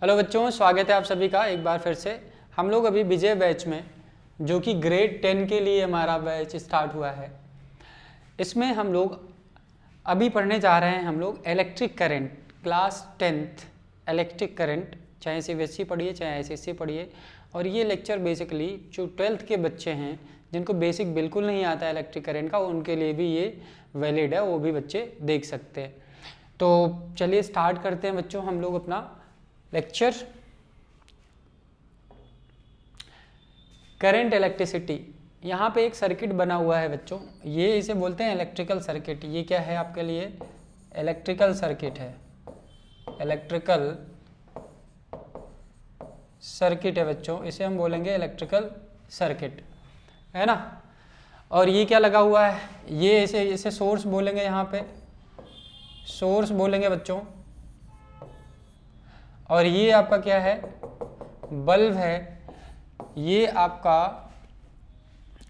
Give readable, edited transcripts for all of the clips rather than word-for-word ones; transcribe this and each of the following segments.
Hello बच्चों, स्वागत है आप सभी का एक बार फिर से। हम लोग अभी विजय बैच में, जो कि ग्रेड 10 के लिए हमारा बैच स्टार्ट हुआ है, इसमें हम लोग अभी पढ़ने जा रहे हैं हम लोग electric current, class 10th electric current, चाहे सीबीएसई पढ़िए चाहे आईसीएसई पढ़िए। और ये लेक्चर बेसिकली जो 12th के बच्चे हैं जिनको बेसिक बिल्कुल नहीं आता है इलेक्ट्रिक करंट का, उनके लिए भी ये वैलिड है, वो भी बच्चे देख सकते हैं। तो चलिए स्टार्ट करते हैं बच्चों हम लोग अपना लेक्चर। करंट इलेक्ट्रिसिटी, यहाँ पे एक सर्किट बना हुआ है बच्चों, ये इसे बोलते हैं इलेक्ट्रिकल सर्किट। ये क्या है आपके लिए? इलेक्ट्रिकल सर्किट है, इलेक्ट्रिकल सर्किट है बच्चों, इसे हम बोलेंगे इलेक्ट्रिकल सर्किट, है ना। और ये क्या लगा हुआ है? ये इसे सोर्स बोलेंगे, यहाँ पे सोर्स बोलेंगे बच्चों। और ये आपका क्या है? बल्ब है। ये आपका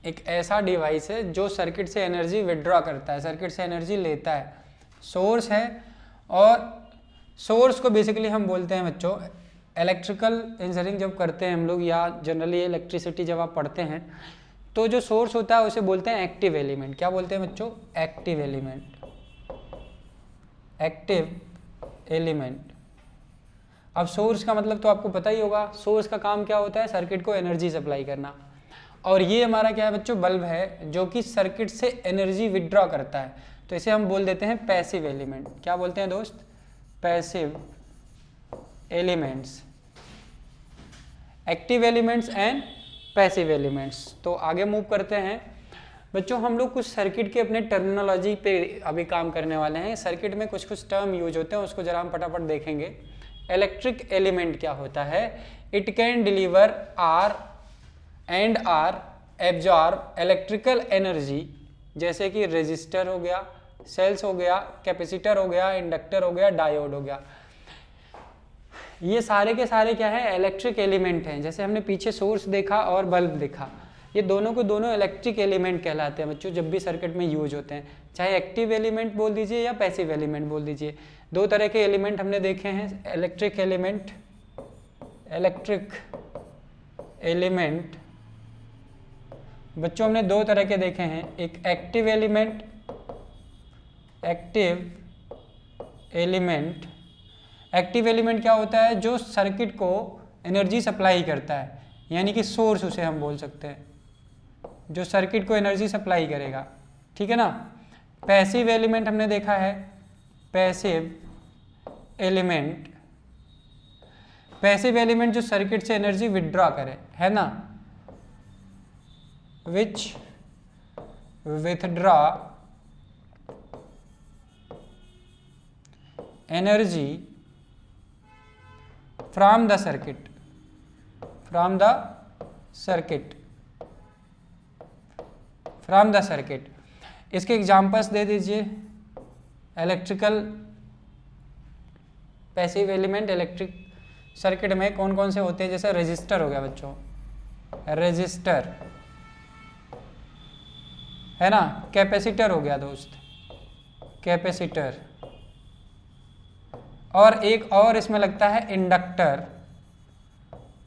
एक ऐसा डिवाइस है जो सर्किट से एनर्जी विड्रॉ करता है, सर्किट से एनर्जी लेता है। सोर्स है, और सोर्स को बेसिकली हम बोलते हैं बच्चों, इलेक्ट्रिकल इंजीनियरिंग जब करते हैं हम लोग, या जनरली इलेक्ट्रिसिटी जब आप पढ़ते हैं, तो जो सोर्स होता है उसे बोलते हैं एक्टिव एलिमेंट। क्या बोलते हैं बच्चों? Active element, active element. अब सोर्स का मतलब तो आपको पता ही होगा, सोर्स का काम क्या होता है? सर्किट को एनर्जी सप्लाई करना। और ये हमारा क्या है बच्चों? बल्ब है, जो कि सर्किट से एनर्जी विड्रॉ करता है, तो इसे हम बोल देते हैं पैसिव एलिमेंट। क्या बोलते हैं दोस्त? Passive elements, active elements and passive elements. तो आगे मूव करते हैं बच्चों, हम लोग कुछ सर्किट के अपने टर्मिनोलॉजी पे अभी काम करने वाले हैं। सर्किट में कुछ कुछ टर्म यूज होते हैं, उसको जरा हम फटाफट देखेंगे। इलेक्ट्रिक एलिमेंट क्या होता है? It can deliver or and or absorb electrical energy, जैसे कि रेजिस्टर हो गया, सेल्स हो गया, कैपेसिटर हो गया, इंडक्टर हो गया, डायोड हो गया। ये सारे के सारे क्या है? इलेक्ट्रिक एलिमेंट हैं। जैसे हमने पीछे सोर्स देखा और बल्ब देखा, ये दोनों को दोनों इलेक्ट्रिक एलिमेंट कहलाते हैं बच्चों, जब भी सर्किट में यूज होते हैं। चाहे एक्टिव एलिमेंट बोल दीजिए या पैसिव एलिमेंट बोल दीजिए। दो तरह के एलिमेंट हमने देखे हैं, इलेक्ट्रिक एलिमेंट, इलेक्ट्रिक एलिमेंट बच्चों हमने दो तरह के देखे हैं, एक active element, active element. Active element क्या होता है? जो सर्किट को एनर्जी सप्लाई करता है, यानी कि सोर्स उसे हम बोल सकते हैं, जो सर्किट को एनर्जी सप्लाई करेगा, ठीक है ना। पैसिव एलिमेंट हमने देखा है, पैसिव एलिमेंट, पैसिव एलिमेंट जो सर्किट से एनर्जी विड्रॉ करे, है ना, which withdraw energy from the circuit, from the circuit, from the circuit. इसके एग्जांपल्स दे दीजिए। Electrical passive element electric circuit में कौन कौन से होते हैं? जैसे रेजिस्टर हो गया बच्चों, रेजिस्टर है ना, कैपेसिटर हो गया दोस्त, कैपेसिटर, और एक और इसमें लगता है इंडक्टर,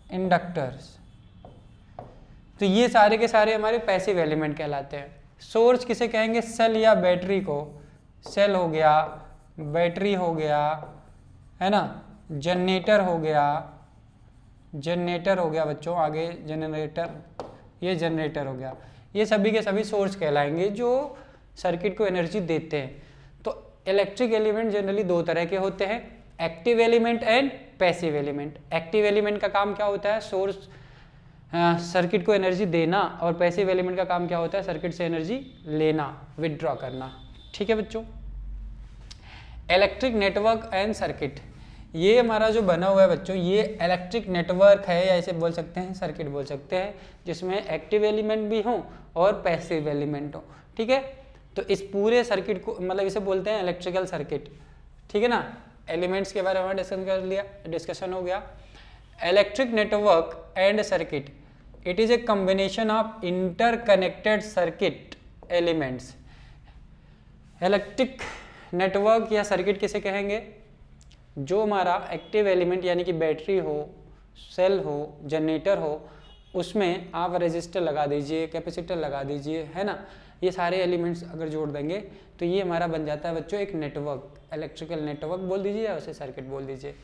इंडक्टर्स। तो ये सारे के सारे हमारे पैसिव एलिमेंट कहलाते हैं। सोर्स किसे कहेंगे? सेल या बैटरी को, सेल हो गया, बैटरी हो गया, है ना, जनरेटर हो गया, जनरेटर हो गया बच्चों, आगे जनरेटर, ये जनरेटर हो गया। ये सभी के सभी सोर्स कहलाएंगे जो सर्किट को एनर्जी देते हैं। तो इलेक्ट्रिक एलिमेंट जनरली दो तरह के होते हैं, active element and passive element. Active element का काम क्या होता है? सोर्स सर्किट को एनर्जी देना, और पैसिव एलिमेंट का काम क्या होता है? सर्किट से एनर्जी लेना, विड्रॉ करना, ठीक है बच्चों। इलेक्ट्रिक नेटवर्क एंड सर्किट, ये हमारा जो बना हुआ है बच्चों, ये इलेक्ट्रिक नेटवर्क है, या इसे बोल सकते हैं सर्किट बोल सकते हैं, जिसमें एक्टिव एलिमेंट भी हों और पैसिव एलिमेंट हो, ठीक है। तो इस पूरे सर्किट को मतलब इसे बोलते हैं इलेक्ट्रिकल सर्किट, ठीक है ना। एलिमेंट्स के बारे में डिस्कशन कर लिया, डिस्कशन हो गया। Electric network and circuit, it is a combination of interconnected circuit elements. Electric network या सर्किट किसे कहेंगे? जो हमारा एक्टिव एलिमेंट यानी कि बैटरी हो, सेल हो, जनरेटर हो, उसमें आप रेजिस्टर लगा दीजिए, कैपेसिटर लगा दीजिए, है ना। ये सारे एलिमेंट्स अगर जोड़ देंगे तो ये हमारा बन जाता है बच्चों एक नेटवर्क, इलेक्ट्रिकल नेटवर्क बोल दीजिए या उसे सर्किट बोल दीजिए।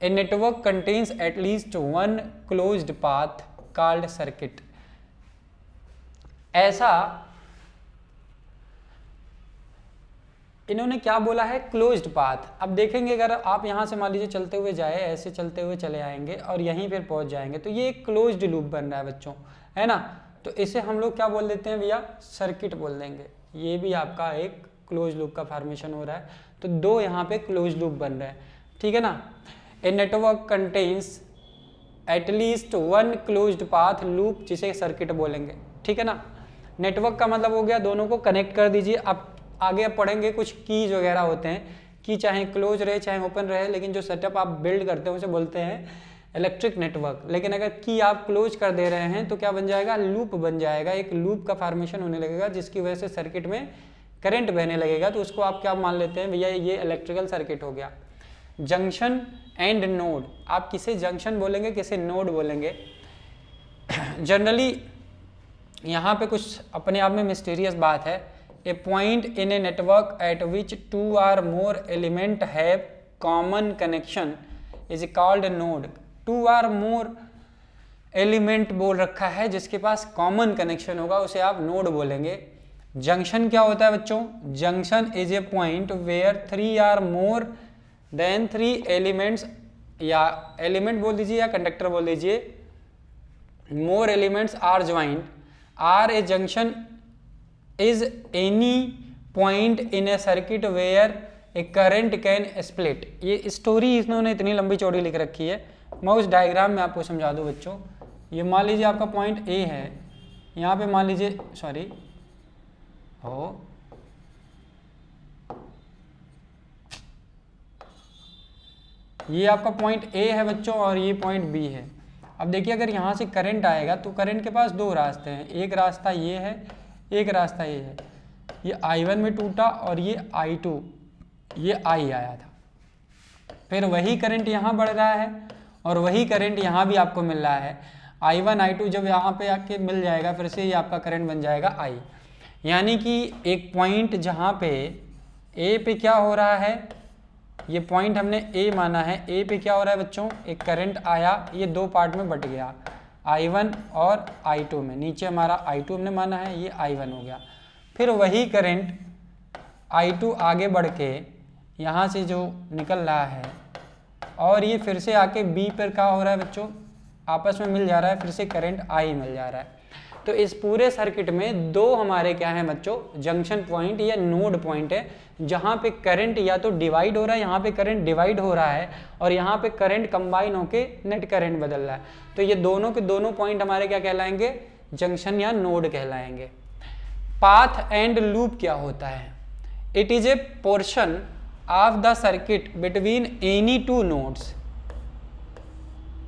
A network contains at least one closed path called circuit. ऐसा इन्होंने क्या बोला है, क्लोज्ड पाथ। अब देखेंगे अगर आप यहाँ से मान लीजिए चलते हुए जाए, ऐसे चलते हुए चले आएंगे और यहीं फिर पहुँच जाएंगे, तो ये एक क्लोज्ड लूप बन रहा है बच्चों, है ना। तो इसे हम लोग क्या बोल देते हैं भैया, सर्किट बोल देंगे। ये भी आपका एक क्लोज लूप का फॉर्मेशन हो रहा है। तो दो यहाँ पे क्लोज लूप बन रहे हैं, ठीक है ना। A network contains at least one closed path loop, जिसे सर्किट बोलेंगे, ठीक है ना। नेटवर्क का मतलब हो गया दोनों को कनेक्ट कर दीजिए। अब आगे पढ़ेंगे कुछ कीज वगैरह होते हैं, की चाहे क्लोज रहे चाहे ओपन रहे, लेकिन जो सेटअप आप बिल्ड करते हैं उसे बोलते हैं इलेक्ट्रिक नेटवर्क। लेकिन अगर की आप क्लोज कर दे रहे हैं तो क्या बन जाएगा, लूप बन जाएगा, एक लूप का फॉर्मेशन होने लगेगा जिसकी वजह से सर्किट में करंट बहने लगेगा। तो उसको आप क्या मान लेते हैं भैया, ये इलेक्ट्रिकल सर्किट हो गया। जंक्शन एंड नोड, आप किसे जंक्शन बोलेंगे किसे नोड बोलेंगे। जनरली यहाँ पे कुछ अपने आप में मिस्टीरियस बात है। A point in a network at which two or more element have common connection is called node. Two or more element बोल रखा है जिसके पास कॉमन कनेक्शन होगा उसे आप नोड बोलेंगे। जंक्शन क्या होता है बच्चों, junction is a point where three or more than three elements, या एलिमेंट बोल दीजिए या कंडक्टर बोल दीजिए, more elements are joint. Or a junction is any point in a circuit where a current can split. ये story इन्होंने इतनी लंबी चौड़ी लिख रखी है, मैं उस डायग्राम में आपको समझा दूं बच्चों। ये मान लीजिए आपका पॉइंट ए है, यहाँ पे मान लीजिए सॉरी ये आपका पॉइंट ए है बच्चों और ये पॉइंट बी है। अब देखिए अगर यहाँ से करंट आएगा तो करंट के पास दो रास्ते हैं, एक रास्ता ये है, एक रास्ता ये है। ये I1 में टूटा और ये I2, ये I आया था। फिर वही करंट यहाँ बढ़ रहा है और वही करंट यहाँ भी आपको मिल रहा है। I1 I2 जब यहाँ पे आके मिल जाएगा फिर से ये आपका करंट बन जाएगा I। यानी कि एक पॉइंट जहाँ पे A पे क्या हो रहा है, ये पॉइंट हमने A माना है, A पे क्या हो रहा है बच्चों, एक करंट आया, ये दो पार्ट में बट गया, I1 और I2 में। नीचे हमारा I2 हमने माना है, ये I1 हो गया। फिर वही करंट I2 आगे बढ़ के यहाँ से जो निकल रहा है और ये फिर से आके B पर क्या हो रहा है बच्चों, आपस में मिल जा रहा है, फिर से करंट I मिल जा रहा है। तो इस पूरे सर्किट में दो हमारे क्या हैं बच्चों, जंक्शन पॉइंट या नोड पॉइंट है, जहाँ पे करंट या तो डिवाइड हो रहा है, यहाँ पे करंट डिवाइड हो रहा है और यहाँ पे करंट कंबाइन होके नेट करंट बदल रहा है। तो ये दोनों के दोनों पॉइंट हमारे क्या कहलाएंगे, जंक्शन या नोड कहलाएंगे। पाथ एंड लूप क्या होता है, it is A portion of the circuit between any two nodes.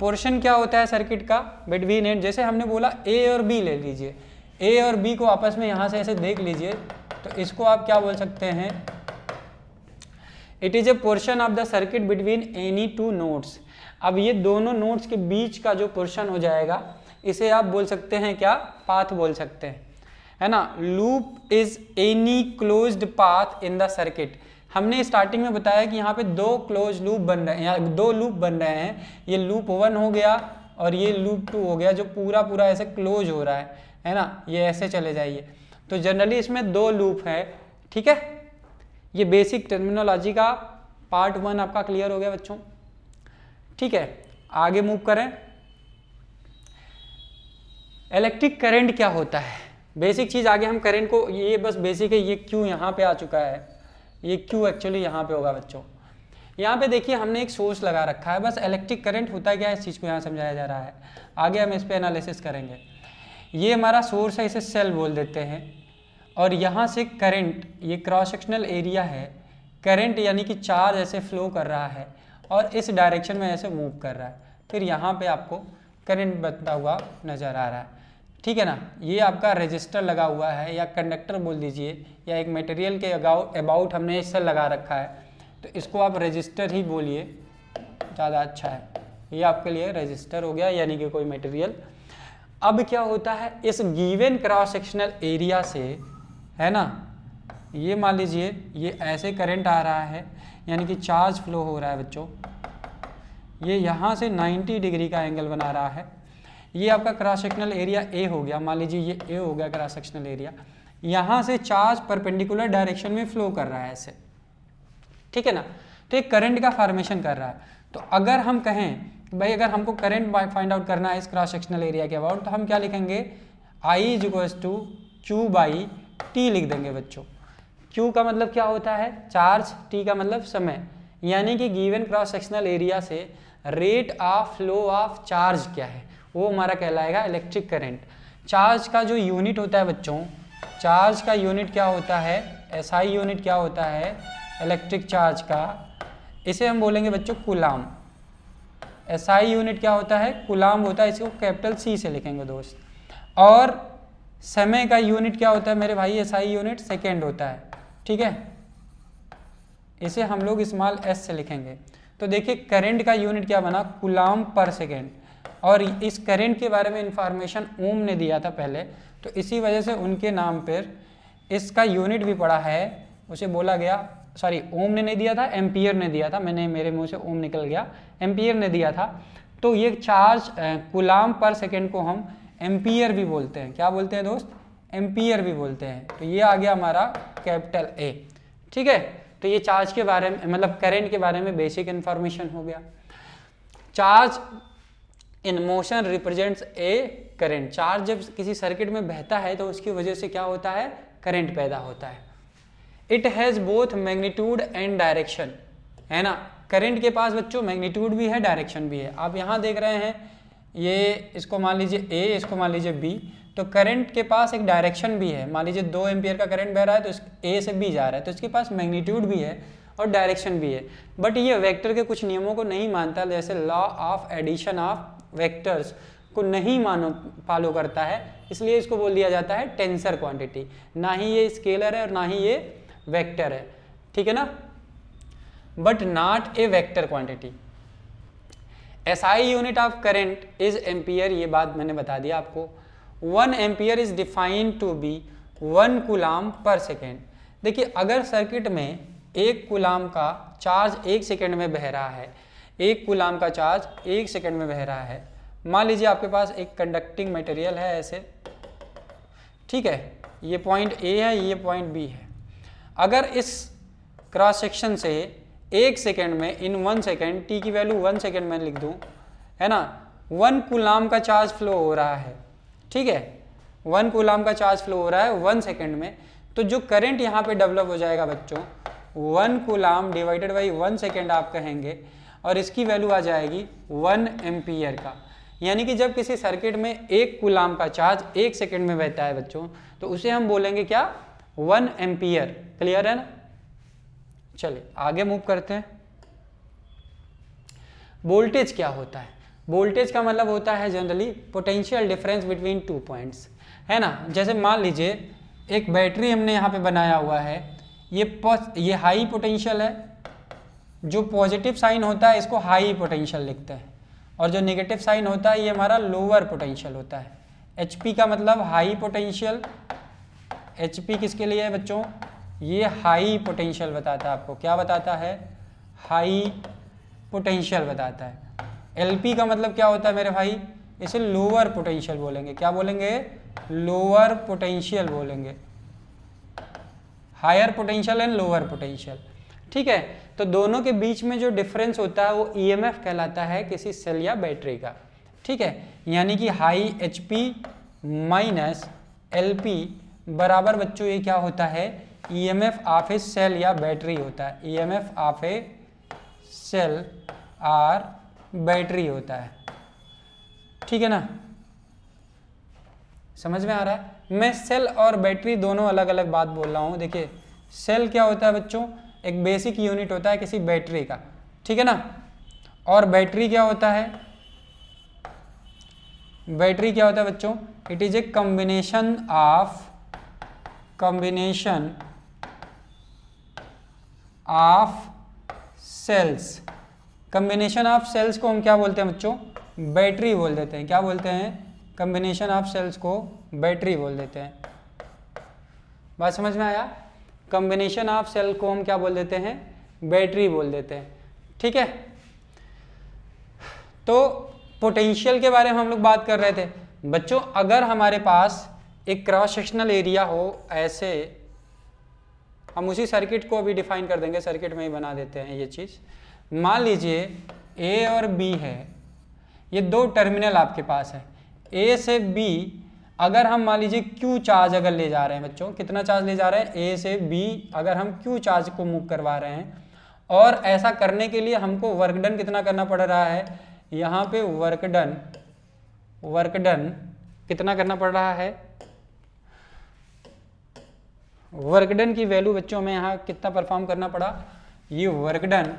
Portion क्या होता है सर्किट का, बिटवीन एंड, जैसे हमने बोला ए और बी ले लीजिए, ए और बी को आपस में यहाँ से ऐसे देख लीजिए, तो इसको आप क्या बोल सकते हैं, it is A portion of the circuit between any two nodes. अब ये दोनों नोड्स के बीच का जो पोर्शन हो जाएगा इसे आप बोल सकते हैं क्या, पाथ बोल सकते हैं, है ना। Loop is any closed path in the circuit. हमने स्टार्टिंग में बताया कि यहाँ पे दो क्लोज लूप बन रहे हैं या दो लूप बन रहे हैं, ये लूप 1 हो गया और ये लूप 2 हो गया, जो पूरा पूरा ऐसे क्लोज हो रहा है ना, ये ऐसे चले जाइए। तो जनरली इसमें दो लूप है, ठीक है। ये बेसिक टर्मिनोलॉजी का पार्ट 1 आपका क्लियर हो गया बच्चों, ठीक है। आगे मूव करें, इलेक्ट्रिक करंट क्या होता है, बेसिक चीज आगे हम करंट को, ये बस बेसिक है, ये क्यों यहाँ पे आ चुका है, ये क्यों एक्चुअली यहाँ पे होगा बच्चों। यहाँ पे देखिए हमने एक सोर्स लगा रखा है, बस इलेक्ट्रिक करंट होता है क्या, इस चीज़ को यहाँ समझाया जा रहा है। आगे हम इस पे एनालिसिस करेंगे। ये हमारा सोर्स है, इसे सेल बोल देते हैं, और यहाँ से करंट, ये क्रॉस सेक्शनल एरिया है, करंट यानी कि चार्ज ऐसे फ्लो कर रहा है और इस डायरेक्शन में ऐसे मूव कर रहा है, फिर यहाँ पे आपको करंट बनता हुआ नज़र आ रहा है, ठीक है ना। ये आपका रेजिस्टर लगा हुआ है या कंडक्टर बोल दीजिए, या एक मटेरियल के अबाउट हमने इससे लगा रखा है, तो इसको आप रजिस्टर ही बोलिए, ज़्यादा अच्छा है। ये आपके लिए रजिस्टर हो गया, यानी कि कोई मटेरियल। अब क्या होता है, इस गिवन क्रॉस सेक्शनल एरिया से, है ना, ये मान लीजिए ये ऐसे करंट आ रहा है, यानी कि चार्ज फ्लो हो रहा है बच्चों, ये यहाँ से 90 डिग्री का एंगल बना रहा है। ये आपका क्रॉस सेक्शनल एरिया ए हो गया, मान लीजिए ये ए हो गया क्रॉस सेक्शनल एरिया। यहाँ से चार्ज परपेंडिकुलर डायरेक्शन में फ्लो कर रहा है ऐसे, ठीक है ना। तो एक करंट का फॉर्मेशन कर रहा है। तो अगर हम कहें भाई अगर हमको करंट फाइंड आउट करना है इस क्रॉस सेक्शनल एरिया के अबाउट, तो हम क्या लिखेंगे, I = Q/T लिख देंगे बच्चों। Q का मतलब क्या होता है, चार्ज, T का मतलब समय, यानी कि गिवन क्रॉस सेक्शनल एरिया से rate of flow of charge क्या है, वो हमारा कहलाएगा इलेक्ट्रिक करंट। चार्ज का जो यूनिट होता है बच्चों, चार्ज का यूनिट क्या होता है, SI यूनिट क्या होता है इलेक्ट्रिक चार्ज का, इसे हम बोलेंगे बच्चों कूलाम। SI यूनिट क्या होता है, कूलाम होता है, इसको कैपिटल C से लिखेंगे दोस्त। और समय का यूनिट क्या होता है मेरे भाई, SI यूनिट सेकेंड होता है, ठीक है, इसे हम लोग स्मॉल s से लिखेंगे। तो देखिए करंट का यूनिट क्या बना, कूलाम पर सेकेंड। और इस करंट के बारे में इंफॉर्मेशन ओम ने दिया था पहले, तो इसी वजह से उनके नाम पर इसका यूनिट भी पड़ा है, उसे बोला गया, सॉरी ओम ने नहीं दिया था, एम्पियर ने दिया था, मेरे मुंह से ओम निकल गया, एम्पियर ने दिया था। तो ये चार्ज कूलाम पर सेकेंड को हम एम्पियर भी बोलते हैं, क्या बोलते हैं दोस्त, एम्पियर भी बोलते हैं। तो ये आ गया हमारा कैपिटल A, ठीक है। तो ये चार्ज के बारे में, मतलब करंट के बारे में बेसिक इंफॉर्मेशन हो गया। Charge in motion represents A current. Charge जब किसी सर्किट में बहता है तो उसकी वजह से क्या होता है, करंट पैदा होता है। It has both magnitude and direction, है ना। करंट के पास बच्चों मैग्नीट्यूड भी है, डायरेक्शन भी है। आप यहाँ देख रहे हैं, ये इसको मान लीजिए A, इसको मान लीजिए B, तो करंट के पास एक डायरेक्शन भी है। मान लीजिए 2 एम्पियर का करंट बह रहा है, तो A से B जा रहा है, तो इसके पास मैग्नीट्यूड भी है और डायरेक्शन भी है। बट ये वेक्टर के कुछ नियमों को नहीं मानता, जैसे law of addition of vectors को नहीं फॉलो करता है, इसलिए इसको बोल दिया जाता है टेंसर क्वांटिटी। ना ही ये स्केलर है और ना ही ये वेक्टर है, ठीक है ना, but not a vector quantity. SI unit of current is ampere, ये बात मैंने बता दिया आपको। 1 ampere is defined to be 1 coulomb per second. देखिए अगर सर्किट में 1 कूलाम का चार्ज 1 सेकेंड में बह रहा है, 1 कूलाम का चार्ज 1 सेकेंड में बह रहा है, मान लीजिए आपके पास एक कंडक्टिंग मटेरियल है ऐसे, ठीक है, ये पॉइंट A है, ये पॉइंट B है। अगर इस क्रॉस सेक्शन से 1 सेकेंड में, इन 1 सेकेंड, T की वैल्यू 1 सेकेंड में लिख दूं, है ना, 1 कूलाम का चार्ज फ्लो हो रहा है, ठीक है, 1 कूलाम का चार्ज फ्लो हो रहा है 1 सेकेंड में, तो जो करंट यहाँ पे डेवलप हो जाएगा बच्चों, 1 कूलाम डिवाइडेड बाई 1 सेकेंड आप कहेंगे, और इसकी वैल्यू आ जाएगी 1 एम्पियर का। यानी कि जब किसी सर्किट में 1 कूलाम का चार्ज 1 सेकेंड में बहता है बच्चों, तो उसे हम बोलेंगे क्या, 1 एम्पियर। क्लियर है ना। चलिए आगे मूव करते हैं। वोल्टेज क्या होता है, वोल्टेज का मतलब होता है generally potential difference between 2 points, है ना। जैसे मान लीजिए एक बैटरी हमने यहाँ पे बनाया हुआ है, ये हाई पोटेंशियल है, जो पॉजिटिव साइन होता है इसको हाई पोटेंशियल लिखते हैं, और जो नेगेटिव साइन होता है ये हमारा लोअर पोटेंशियल होता है। HP का मतलब हाई पोटेंशियल, HP किसके लिए है बच्चों, ये हाई पोटेंशियल बताता है आपको, क्या बताता है, हाई पोटेंशियल बताता है। LP का मतलब क्या होता है मेरे भाई, इसे लोअर पोटेंशियल बोलेंगे, क्या बोलेंगे, लोअर पोटेंशियल बोलेंगे, higher potential and lower potential, ठीक है। तो दोनों के बीच में जो डिफरेंस होता है वो EMF कहलाता है किसी सेल या बैटरी का, ठीक है। यानी कि हाई HP माइनस LP बराबर बच्चों ये क्या होता है, EMF ऑफ ए सेल या बैटरी होता है, EMF ऑफ ए सेल और बैटरी होता है, ठीक है ना, समझ में आ रहा है। मैं सेल और बैटरी दोनों अलग अलग बात बोल रहा हूँ। देखिए सेल क्या होता है बच्चों, एक बेसिक यूनिट होता है किसी बैटरी का, ठीक है ना, और बैटरी क्या होता है, बैटरी क्या होता है बच्चों, it is a combination of cells. Combination of cells को हम क्या बोलते हैं बच्चों? बैटरी बोल देते हैं। क्या बोलते हैं? कम्बिनेशन ऑफ सेल्स को बैटरी बोल देते हैं। बात समझ में आया? कम्बिनेशन ऑफ सेल को हम क्या बोल देते हैं? बैटरी बोल देते हैं। ठीक है, तो पोटेंशियल के बारे में हम लोग बात कर रहे थे बच्चों। अगर हमारे पास एक क्रॉस सेक्शनल एरिया हो ऐसे, हम उसी सर्किट को अभी डिफाइन कर देंगे, सर्किट में ही बना देते हैं ये चीज़। मान लीजिए ए और बी है, ये दो टर्मिनल आपके पास है। ए से बी अगर हम मान लीजिए क्यू चार्ज अगर ले जा रहे हैं बच्चों, कितना चार्ज ले जा रहे हैं? ए से बी अगर हम क्यू चार्ज को मूव करवा रहे हैं, और ऐसा करने के लिए हमको वर्क डन कितना करना पड़ रहा है? यहाँ पे वर्क डन कितना करना पड़ रहा है? वर्क डन की वैल्यू बच्चों में यहाँ कितना परफॉर्म करना पड़ा? ये वर्क डन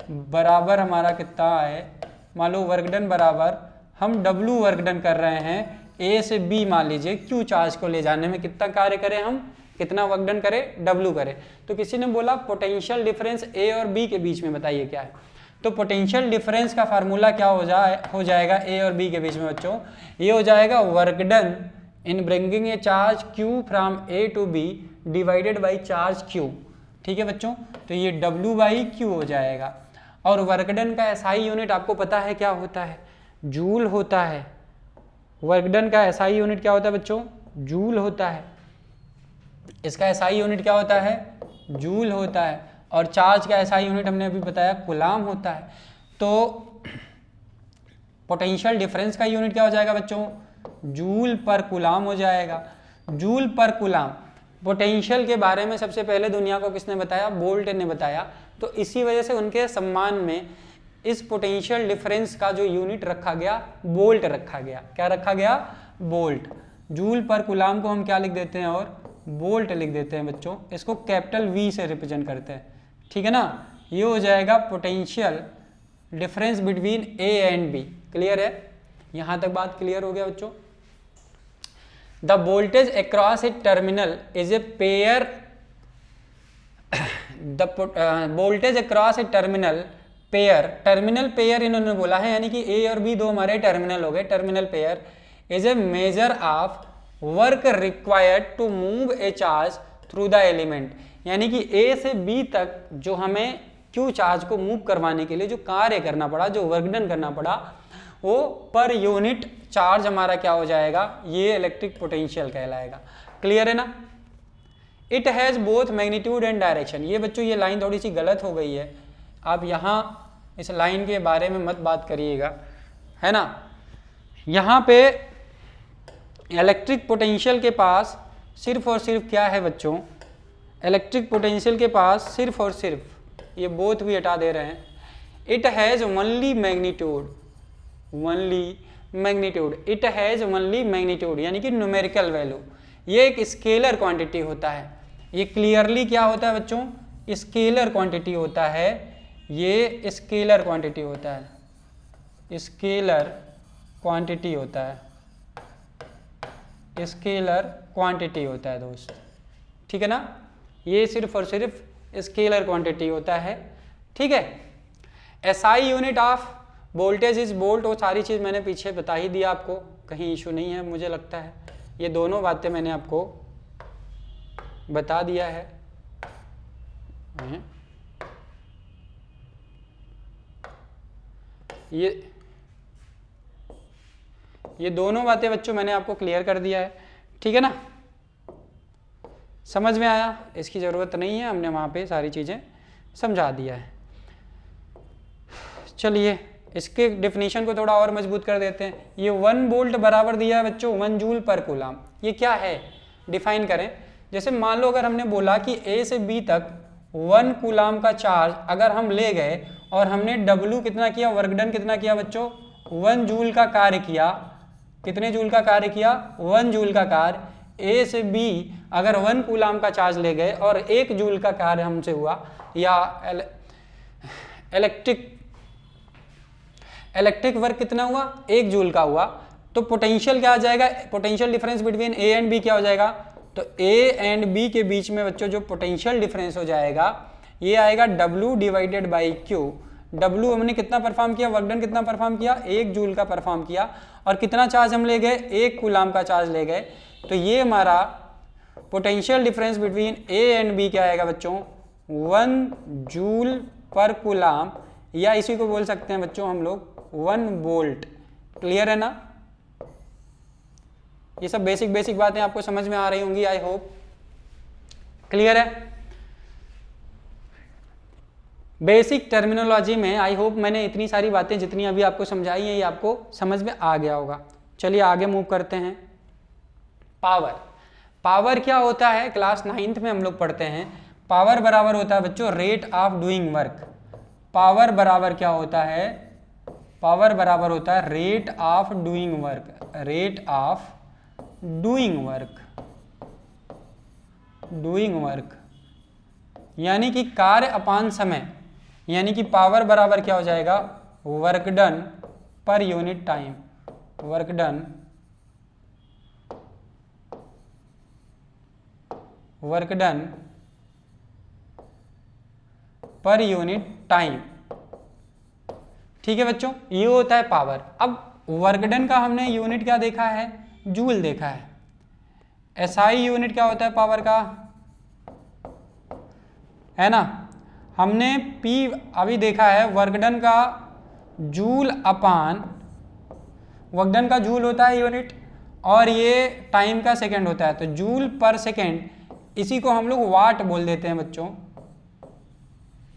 बराबर हमारा कितना है? मान लो वर्क डन बराबर हम W वर्क डन कर रहे हैं A से B, मान लीजिए Q चार्ज को ले जाने में कितना कार्य करें हम, कितना वर्क डन करें? W करें। तो किसी ने बोला पोटेंशियल डिफरेंस A और B के बीच में बताइए क्या है? तो पोटेंशियल डिफरेंस का फार्मूला क्या हो जाएगा A और B के बीच में बच्चों? ये हो जाएगा work done in bringing a charge Q from A to B divided by charge Q। ठीक है बच्चों, तो ये W बाई Q हो जाएगा। और वर्क डन का SI यूनिट आपको पता है क्या होता है? जूल होता है। वर्क डन का SI यूनिट क्या होता है बच्चों? जूल होता है। इसका SI यूनिट क्या होता है? जूल होता है। और चार्ज का SI यूनिट हमने अभी बताया कूलाम होता है। तो पोटेंशियल डिफरेंस का यूनिट क्या हो जाएगा बच्चों? जूल पर कूलाम हो जाएगा। जूल पर कूलाम। पोटेंशियल के बारे में सबसे पहले दुनिया को किसने बताया? बोल्ट ने बताया। तो इसी वजह से उनके सम्मान में इस पोटेंशियल डिफरेंस का जो यूनिट रखा गया, बोल्ट रखा गया। क्या रखा गया? बोल्ट। जूल पर कूलाम को हम क्या लिख देते हैं? और बोल्ट लिख देते हैं बच्चों। इसको कैपिटल V से रिप्रेजेंट करते हैं। ठीक है ना? ये हो जाएगा potential difference between A and B। Clear है? यहाँ तक बात क्लियर हो गया बच्चों? The voltage across A terminal is a pair the voltage across A terminal pair इन्होंने बोला है, यानी कि A और B दो हमारे टर्मिनल हो गए। Terminal pair is a measure of work required to move a charge through the element. यानी कि A से B तक जो हमें Q चार्ज को मूव करवाने के लिए जो कार्य करना पड़ा, जो वर्क डन करना पड़ा, वो पर यूनिट चार्ज हमारा क्या हो जाएगा? ये इलेक्ट्रिक पोटेंशियल कहलाएगा। क्लियर है ना? It has both magnitude and direction. ये बच्चों ये लाइन थोड़ी सी गलत हो गई है, आप यहाँ इस लाइन के बारे में मत बात करिएगा, है ना? यहाँ पे इलेक्ट्रिक पोटेंशियल के पास सिर्फ और सिर्फ क्या है बच्चों? इलेक्ट्रिक पोटेंशियल के पास सिर्फ और सिर्फ, ये बोथ भी हटा दे रहे हैं, it has only magnitude. It has only magnitude यानी कि न्यूमेरिकल वैल्यू। ये एक स्केलर क्वांटिटी होता है। ये क्लियरली क्या होता है बच्चों? स्केलर क्वांटिटी होता है। ये स्केलर क्वांटिटी होता है। स्केलर क्वांटिटी होता है। स्केलर क्वांटिटी होता है दोस्त। ठीक है ना? ये सिर्फ और सिर्फ स्केलर क्वांटिटी होता है। ठीक है? SI unit of voltage is volt. वो सारी चीज़ मैंने पीछे बता ही दिया आपको, कहीं इशू नहीं है मुझे लगता है। ये दोनों बातें मैंने आपको बता दिया है। ये दोनों बातें बच्चों मैंने आपको क्लियर कर दिया है। ठीक है ना? समझ में आया? इसकी ज़रूरत नहीं है, हमने वहाँ पे सारी चीज़ें समझा दिया है। चलिए इसके डेफिनेशन को थोड़ा और मजबूत कर देते हैं। ये 1 वोल्ट बराबर दिया है बच्चों 1 जूल पर कूलाम। ये क्या है? डिफाइन करें। जैसे मान लो अगर हमने बोला कि A से B तक 1 कूलाम का चार्ज अगर हम ले गए और हमने W कितना किया, वर्क डन कितना किया बच्चों? 1 जूल का कार्य किया। कितने जूल का कार्य किया? 1 जूल का कार्य। A से B अगर 1 कूलाम का चार्ज ले गए और 1 जूल का कार्य हमसे हुआ, या इलेक्ट्रिक वर्क कितना हुआ? 1 जूल का हुआ। तो पोटेंशियल क्या आ जाएगा? Potential difference between A and B क्या हो जाएगा? तो A एंड B के बीच में बच्चों जो पोटेंशियल डिफरेंस हो जाएगा, ये आएगा W divided by Q। W हमने कितना परफॉर्म किया, वर्क डन कितना परफॉर्म किया, 1 जूल का परफॉर्म किया, और कितना चार्ज हम ले गए, 1 कूलाम का चार्ज ले गए। तो ये हमारा potential difference between A and B क्या आएगा बच्चों, 1 जूल पर कूलाम, या इसी को बोल सकते हैं बच्चों हम लोग 1 वोल्ट। क्लियर है ना? ये सब बेसिक बातें आपको समझ में आ रही होंगी, आई होप। क्लियर है? बेसिक टर्मिनोलॉजी में आई होप मैंने इतनी सारी बातें जितनी अभी आपको समझाई हैं ये आपको समझ में आ गया होगा। चलिए आगे मूव करते हैं। पावर क्या होता है, क्लास 9th में हम लोग पढ़ते हैं। पावर बराबर होता है बच्चों rate of doing work. Power बराबर क्या होता है, पावर बराबर होता है rate of doing work. Rate of doing work, doing work यानी कि कार्य अपान समय, यानी कि पावर बराबर क्या हो जाएगा, work done per unit time. Work done, work done per unit time. ठीक है बच्चों, ये होता है पावर। अब वर्क डन का हमने यूनिट क्या देखा है, जूल देखा है। एसआई यूनिट क्या होता है पावर का, है ना। हमने P अभी देखा है, वर्क डन का जूल अपान, वर्क डन का जूल होता है यूनिट, और ये टाइम का सेकंड होता है। तो जूल पर सेकंड, इसी को हम लोग वाट बोल देते हैं बच्चों,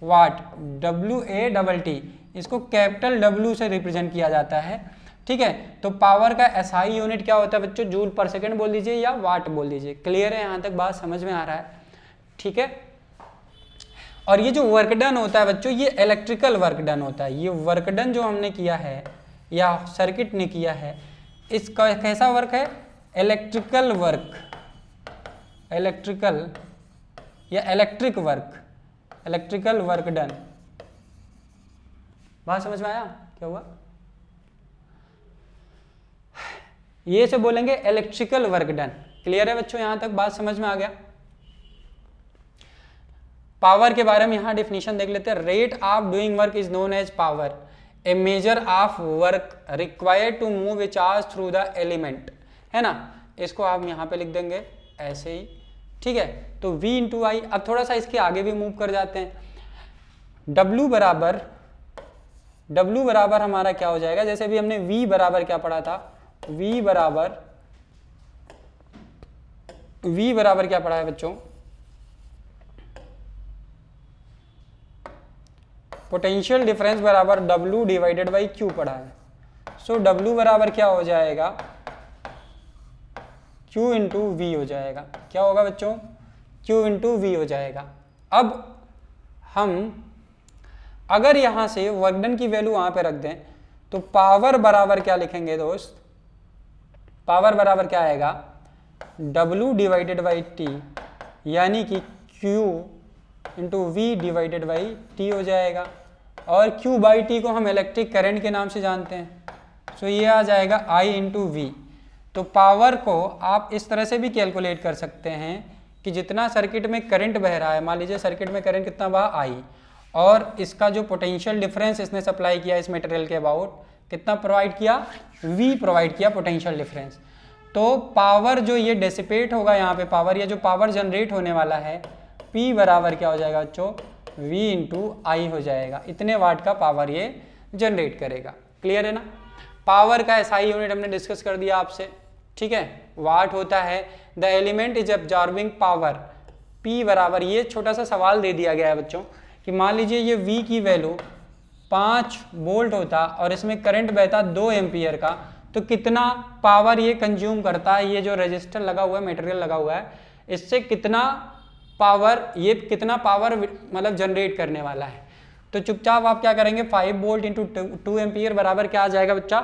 वाट, WATT। इसको कैपिटल W से रिप्रेजेंट किया जाता है। ठीक है, तो पावर का SI यूनिट क्या होता है बच्चों, जूल पर सेकंड बोल दीजिए या वाट बोल दीजिए। क्लियर है, यहाँ तक बात समझ में आ रहा है? ठीक है। और ये जो वर्क डन होता है बच्चों, ये इलेक्ट्रिकल वर्क डन होता है। ये वर्क डन जो हमने किया है या सर्किट ने किया है, इसका कैसा वर्क है, इलेक्ट्रिकल वर्क, इलेक्ट्रिकल या electric work, electrical work done. बात समझ में आया क्या हुआ? ये से बोलेंगे इलेक्ट्रिकल वर्क डन। क्लियर है बच्चों, यहां तक बात समझ में आ गया? पावर के बारे में यहां डिफिनेशन देख लेते हैं। Rate of doing work is known as power, a measure of work required to move a charge through the element, है ना। इसको आप यहां पे लिख देंगे ऐसे ही। ठीक है, तो V इंटू आई। अब थोड़ा सा इसके आगे भी मूव कर जाते हैं। W बराबर हमारा क्या हो जाएगा, जैसे भी हमने V बराबर क्या पढ़ा था, V बराबर क्या पढ़ा है बच्चों, पोटेंशियल डिफरेंस बराबर W डिवाइडेड बाई Q पढ़ा है। सो W बराबर क्या हो जाएगा, Q इंटू V हो जाएगा। क्या होगा बच्चों, Q इंटू V हो जाएगा। अब हम अगर यहां से वर्क डन की वैल्यू वहां पे रख दें तो पावर बराबर क्या लिखेंगे दोस्त, पावर बराबर क्या आएगा, W डिवाइडेड बाई T, यानी कि Q into V divided by T हो जाएगा। और Q बाई T को हम इलेक्ट्रिक करंट के नाम से जानते हैं। सो ये आ जाएगा I इंटू V। तो पावर को आप इस तरह से भी कैलकुलेट कर सकते हैं कि जितना सर्किट में करंट बह रहा है, मान लीजिए सर्किट में करंट कितना बहा I, और इसका जो पोटेंशियल डिफरेंस इसने सप्लाई किया इस मटेरियल के अबाउट, कितना प्रोवाइड किया, V प्रोवाइड किया पोटेंशियल डिफरेंस। तो पावर जो ये डेसिपेट होगा यहाँ पे, पावर या जो पावर जनरेट होने वाला है, P बराबर क्या हो जाएगा बच्चों, V इंटू आई हो जाएगा। इतने वाट का पावर ये जनरेट करेगा। क्लियर है ना। पावर का SI यूनिट हमने डिस्कस कर दिया आपसे। ठीक है, वाट होता है the element is absorbing power. P बराबर, ये छोटा सा सवाल दे दिया गया है बच्चों कि मान लीजिए ये V की वैल्यू 5 वोल्ट होता और इसमें करंट बहता 2 एम्पियर का, तो कितना पावर ये कंज्यूम करता है, ये जो रेजिस्टर लगा हुआ है, मटेरियल लगा हुआ है, इससे कितना पावर, ये कितना पावर मतलब जनरेट करने वाला है। तो चुपचाप आप क्या करेंगे, 5 वोल्ट इंटू 2 एम्पियर बराबर क्या आ जाएगा बच्चा,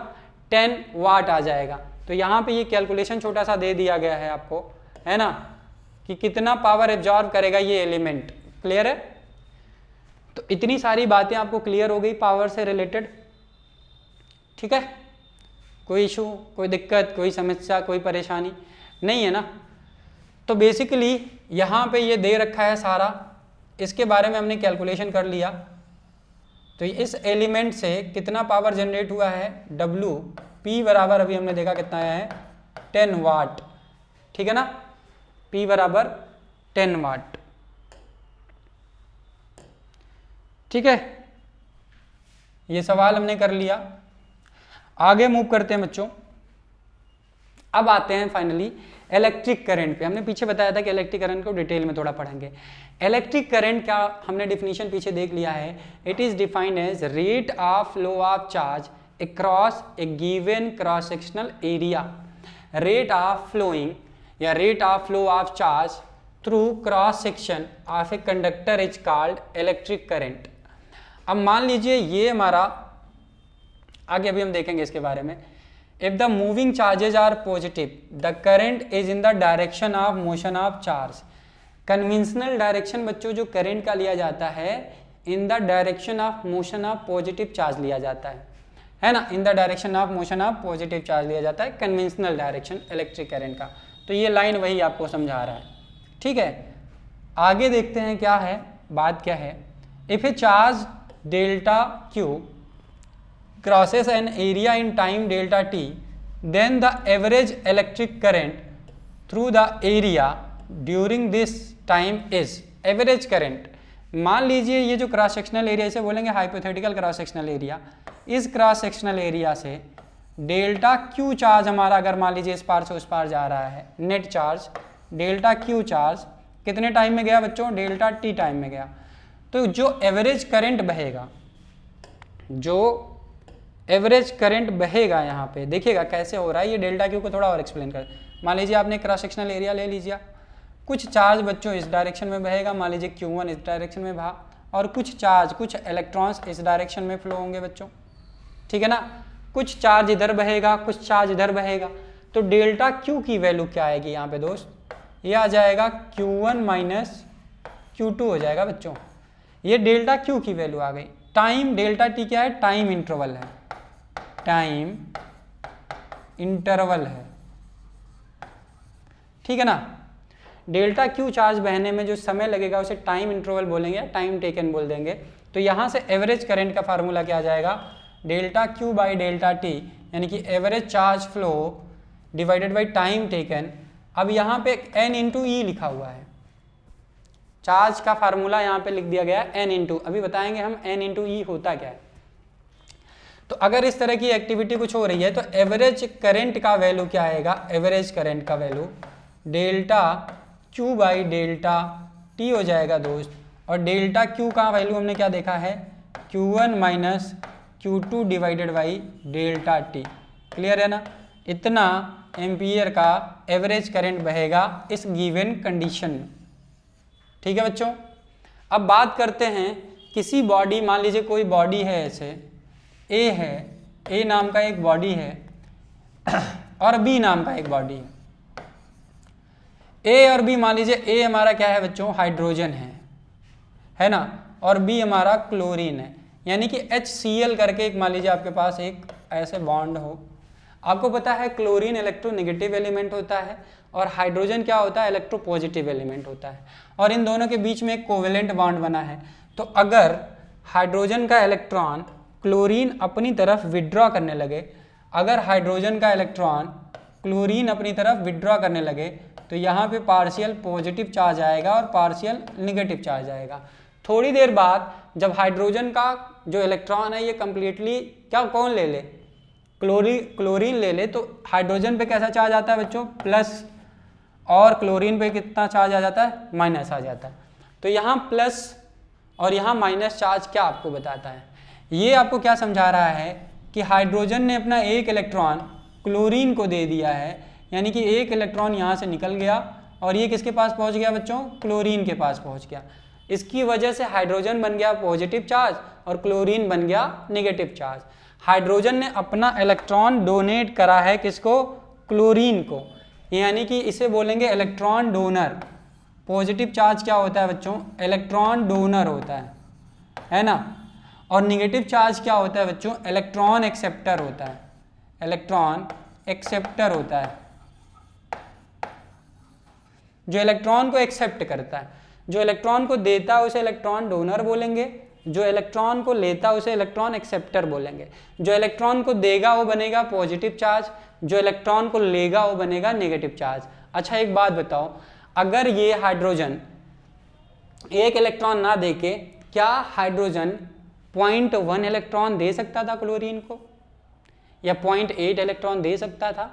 10 वाट आ जाएगा। तो यहाँ पे ये कैलकुलेशन छोटा सा दे दिया गया है आपको, है ना, कि कितना पावर एब्जॉर्ब करेगा ये एलिमेंट। क्लियर है। तो इतनी सारी बातें आपको क्लियर हो गई पावर से रिलेटेड। ठीक है, कोई इशू, कोई दिक्कत, कोई समस्या, कोई परेशानी नहीं है ना। तो बेसिकली यहाँ पे ये दे रखा है सारा, इसके बारे में हमने कैलकुलेशन कर लिया। तो इस एलिमेंट से कितना पावर जनरेट हुआ है, W P बराबर अभी हमने देखा कितना आया है 10 वाट, ठीक है ना, P बराबर 10 वाट, ठीक है। ये सवाल हमने कर लिया। आगे मूव करते हैं बच्चों। अब आते हैं फाइनली इलेक्ट्रिक करंट पे। हमने पीछे बताया था कि इलेक्ट्रिक करंट को डिटेल में थोड़ा पढ़ेंगे। इलेक्ट्रिक करंट क्या, हमने डिफिनीशन पीछे देख लिया है। It is defined as rate of flow of charge across a given cross sectional area. Rate of flowing या rate of flow of charge through cross section of a conductor is called electric current. अब मान लीजिए ये हमारा, आगे अभी हम देखेंगे इसके बारे में। If the moving charges are positive the current is in the direction of motion of charge. Conventional direction बच्चों जो करंट का लिया जाता है, in the direction of motion of positive charge लिया जाता है ना, in the direction of motion of positive charge लिया जाता है कन्वेंशनल डायरेक्शन इलेक्ट्रिक करंट का। तो ये लाइन वही आपको समझा रहा है, ठीक है। आगे देखते हैं क्या है, बात क्या है। If A charge delta Q crosses an area in time delta t, then the average electric current through the area during this time is average current। मान लीजिए ये जो क्रॉस सेक्शनल एरिया, इसे बोलेंगे हाइपोथेटिकल क्रॉस सेक्शनल एरिया। इस cross sectional area से delta Q charge हमारा, अगर मान लीजिए इस पार से उस पार जा रहा है, net charge delta Q charge कितने टाइम में गया बच्चों, डेल्टा टी टाइम में गया। तो जो एवरेज करंट बहेगा, जो एवरेज करंट बहेगा यहाँ पे, देखिएगा कैसे हो रहा है। ये डेल्टा क्यू को थोड़ा और एक्सप्लेन कर। मान लीजिए आपने क्रॉस सेक्शनल एरिया ले लीजिए, कुछ चार्ज बच्चों इस डायरेक्शन में बहेगा, मान लीजिए Q1 इस डायरेक्शन में बहा, और कुछ चार्ज, कुछ इलेक्ट्रॉन्स इस डायरेक्शन में फ्लो होंगे बच्चों, ठीक है ना। कुछ चार्ज इधर बहेगा, कुछ चार्ज इधर बहेगा। तो डेल्टा क्यू की वैल्यू क्या आएगी यहाँ पे दोस्त, ये आ जाएगा Q1 माइनस Q2 हो जाएगा बच्चों। ये डेल्टा क्यू की वैल्यू आ गई। टाइम डेल्टा टी क्या है, टाइम इंटरवल है, टाइम इंटरवल है, ठीक है ना। डेल्टा क्यू चार्ज बहने में जो समय लगेगा उसे टाइम इंटरवल बोलेंगे, टाइम टेकन बोल देंगे। तो यहाँ से एवरेज करंट का फार्मूला क्या आ जाएगा, delta Q by delta T, यानी कि average charge flow divided by time taken. अब यहाँ पे n इंटू ई लिखा हुआ है, चार्ज का फार्मूला यहाँ पे लिख दिया गया है n इंटू, अभी बताएंगे हम n इंटू ई होता क्या है। तो अगर इस तरह की एक्टिविटी कुछ हो रही है तो एवरेज करंट का वैल्यू क्या आएगा, एवरेज करंट का value delta Q by delta T हो जाएगा दोस्त। और डेल्टा क्यू का वैल्यू हमने क्या देखा है, Q1 minus Q2 divided by delta T. Clear है ना। इतना एम्पियर का एवरेज करंट बहेगा इस गिवन कंडीशन में, ठीक है बच्चों। अब बात करते हैं किसी बॉडी, मान लीजिए कोई बॉडी है, ऐसे ए है, ए नाम का एक बॉडी है और बी नाम का एक बॉडी है। ए और बी, मान लीजिए ए हमारा क्या है बच्चों, हाइड्रोजन है ना, और बी हमारा क्लोरीन है। यानी कि HCl करके एक, मान लीजिए आपके पास एक ऐसे बॉन्ड हो। आपको पता है क्लोरीन इलेक्ट्रोनेगेटिव एलिमेंट होता है और हाइड्रोजन क्या होता है, इलेक्ट्रोपॉजिटिव एलिमेंट होता है, और इन दोनों के बीच में एक कोवेलेंट बॉन्ड बना है। तो अगर हाइड्रोजन का इलेक्ट्रॉन क्लोरीन अपनी तरफ विड्रॉ करने लगे, अगर हाइड्रोजन का इलेक्ट्रॉन क्लोरीन अपनी तरफ विड्रॉ करने लगे, तो यहाँ पे पार्शियल पॉजिटिव चार्ज आएगा और पार्शियल निगेटिव चार्ज आएगा। थोड़ी देर बाद जब हाइड्रोजन का जो इलेक्ट्रॉन है ये कंप्लीटली क्या, कौन ले ले, क्लोरीन ले ले, तो हाइड्रोजन पे कैसा चार्ज आता है बच्चों, प्लस, और क्लोरीन पे कितना चार्ज आ जाता है, माइनस आ जाता है। तो यहाँ प्लस और यहाँ माइनस चार्ज क्या आपको बताता है, ये आपको क्या समझा रहा है कि हाइड्रोजन ने अपना एक इलेक्ट्रॉन क्लोरीन को दे दिया है, यानी कि एक इलेक्ट्रॉन यहाँ से निकल गया और ये किसके पास पहुँच गया बच्चों, क्लोरीन के पास पहुँच गया। इसकी वजह से हाइड्रोजन बन गया पॉजिटिव चार्ज और क्लोरीन बन गया नेगेटिव चार्ज। हाइड्रोजन ने अपना इलेक्ट्रॉन डोनेट करा है किसको, क्लोरीन को, यानी कि इसे बोलेंगे इलेक्ट्रॉन डोनर। पॉजिटिव चार्ज क्या होता है बच्चों, इलेक्ट्रॉन डोनर होता है ना। और नेगेटिव चार्ज क्या होता है बच्चों, इलेक्ट्रॉन एक्सेप्टर होता है, इलेक्ट्रॉन एक्सेप्टर होता है, जो इलेक्ट्रॉन को एक्सेप्ट करता है। जो इलेक्ट्रॉन को देता है उसे इलेक्ट्रॉन डोनर बोलेंगे, जो इलेक्ट्रॉन को लेता है उसे इलेक्ट्रॉन एक्सेप्टर बोलेंगे। जो इलेक्ट्रॉन को देगा वो बनेगा पॉजिटिव चार्ज, जो इलेक्ट्रॉन को लेगा वो बनेगा नेगेटिव चार्ज। अच्छा एक बात बताओ, अगर ये हाइड्रोजन एक इलेक्ट्रॉन ना देके क्या हाइड्रोजन 0.1 इलेक्ट्रॉन दे सकता था क्लोरीन को, या 0.8 इलेक्ट्रॉन दे सकता था?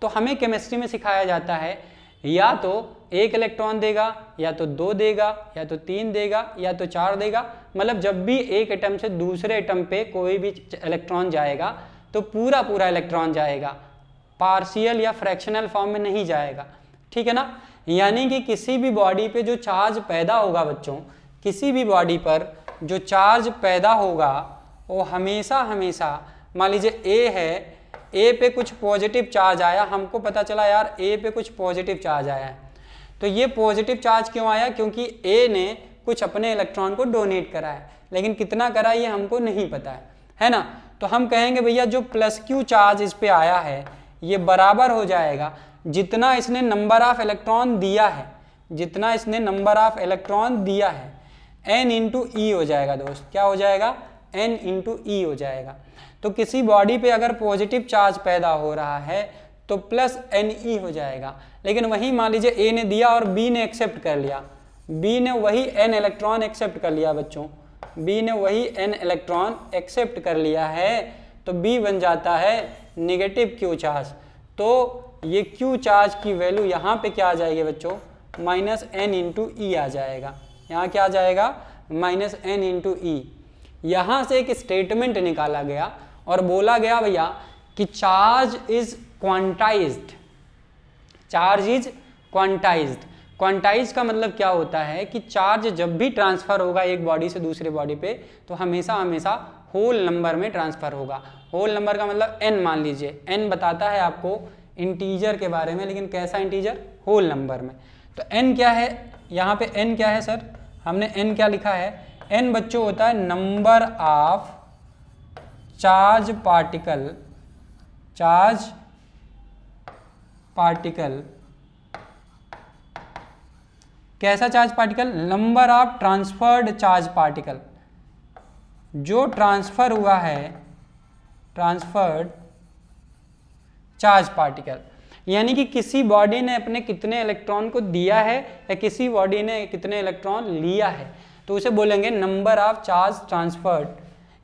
तो हमें केमिस्ट्री में सिखाया जाता है या तो 1 इलेक्ट्रॉन देगा, या तो 2 देगा, या तो 3 देगा, या तो 4 देगा। मतलब जब भी एक एटम से दूसरे एटम पे कोई भी इलेक्ट्रॉन जाएगा तो पूरा पूरा इलेक्ट्रॉन जाएगा, पार्शियल या फ्रैक्शनल फॉर्म में नहीं जाएगा, ठीक है ना। यानी कि किसी भी बॉडी पे जो चार्ज पैदा होगा बच्चों, किसी भी बॉडी पर जो चार्ज पैदा होगा वो हमेशा हमेशा, मान लीजिए ए है, ए पे कुछ पॉजिटिव चार्ज आया, हमको पता चला यार ए पे कुछ पॉजिटिव चार्ज आया है, तो ये पॉजिटिव चार्ज क्यों आया? क्योंकि ए ने कुछ अपने इलेक्ट्रॉन को डोनेट करा है, लेकिन कितना करा ये हमको नहीं पता है ना। तो हम कहेंगे भैया जो +Q चार्ज इस पे आया है ये बराबर हो जाएगा जितना इसने नंबर ऑफ इलेक्ट्रॉन दिया है, जितना इसने नंबर ऑफ इलेक्ट्रॉन दिया है, n इंटू ई हो जाएगा दोस्त। क्या हो जाएगा? n इंटू ई हो जाएगा। तो किसी बॉडी पे अगर पॉजिटिव चार्ज पैदा हो रहा है तो +Ne हो जाएगा। लेकिन वहीं मान लीजिए ए ने दिया और बी ने एक्सेप्ट कर लिया, बी ने वही n इलेक्ट्रॉन एक्सेप्ट कर लिया बच्चों, बी ने वही n इलेक्ट्रॉन एक्सेप्ट कर लिया है, तो बी बन जाता है नेगेटिव Q चार्ज। तो ये Q चार्ज की वैल्यू यहाँ पे क्या आ जाएगी बच्चों? -n इंटू ई आ जाएगा। यहाँ क्या आ जाएगा? -n इंटू ई। यहाँ से एक स्टेटमेंट निकाला गया और बोला गया भैया कि charge is quantized, charge is quantized. Quantize का मतलब क्या होता है कि चार्ज जब भी ट्रांसफर होगा एक बॉडी से दूसरे बॉडी पे तो हमेशा हमेशा होल नंबर में ट्रांसफर होगा। होल नंबर का मतलब n मान लीजिए, n बताता है आपको इंटीजर के बारे में, लेकिन कैसा इंटीजर? होल नंबर में। तो n क्या है यहाँ पे? n क्या है सर? हमने n क्या लिखा है? n बच्चों होता है number of charge particle, charge particle. कैसा charge particle? Number of transferred charge particle, जो ट्रांसफर हुआ है, ट्रांसफर्ड चार्ज पार्टिकल। यानी कि किसी बॉडी ने अपने कितने इलेक्ट्रॉन को दिया है या किसी बॉडी ने कितने इलेक्ट्रॉन लिया है, तो उसे बोलेंगे नंबर ऑफ चार्ज ट्रांसफर्ड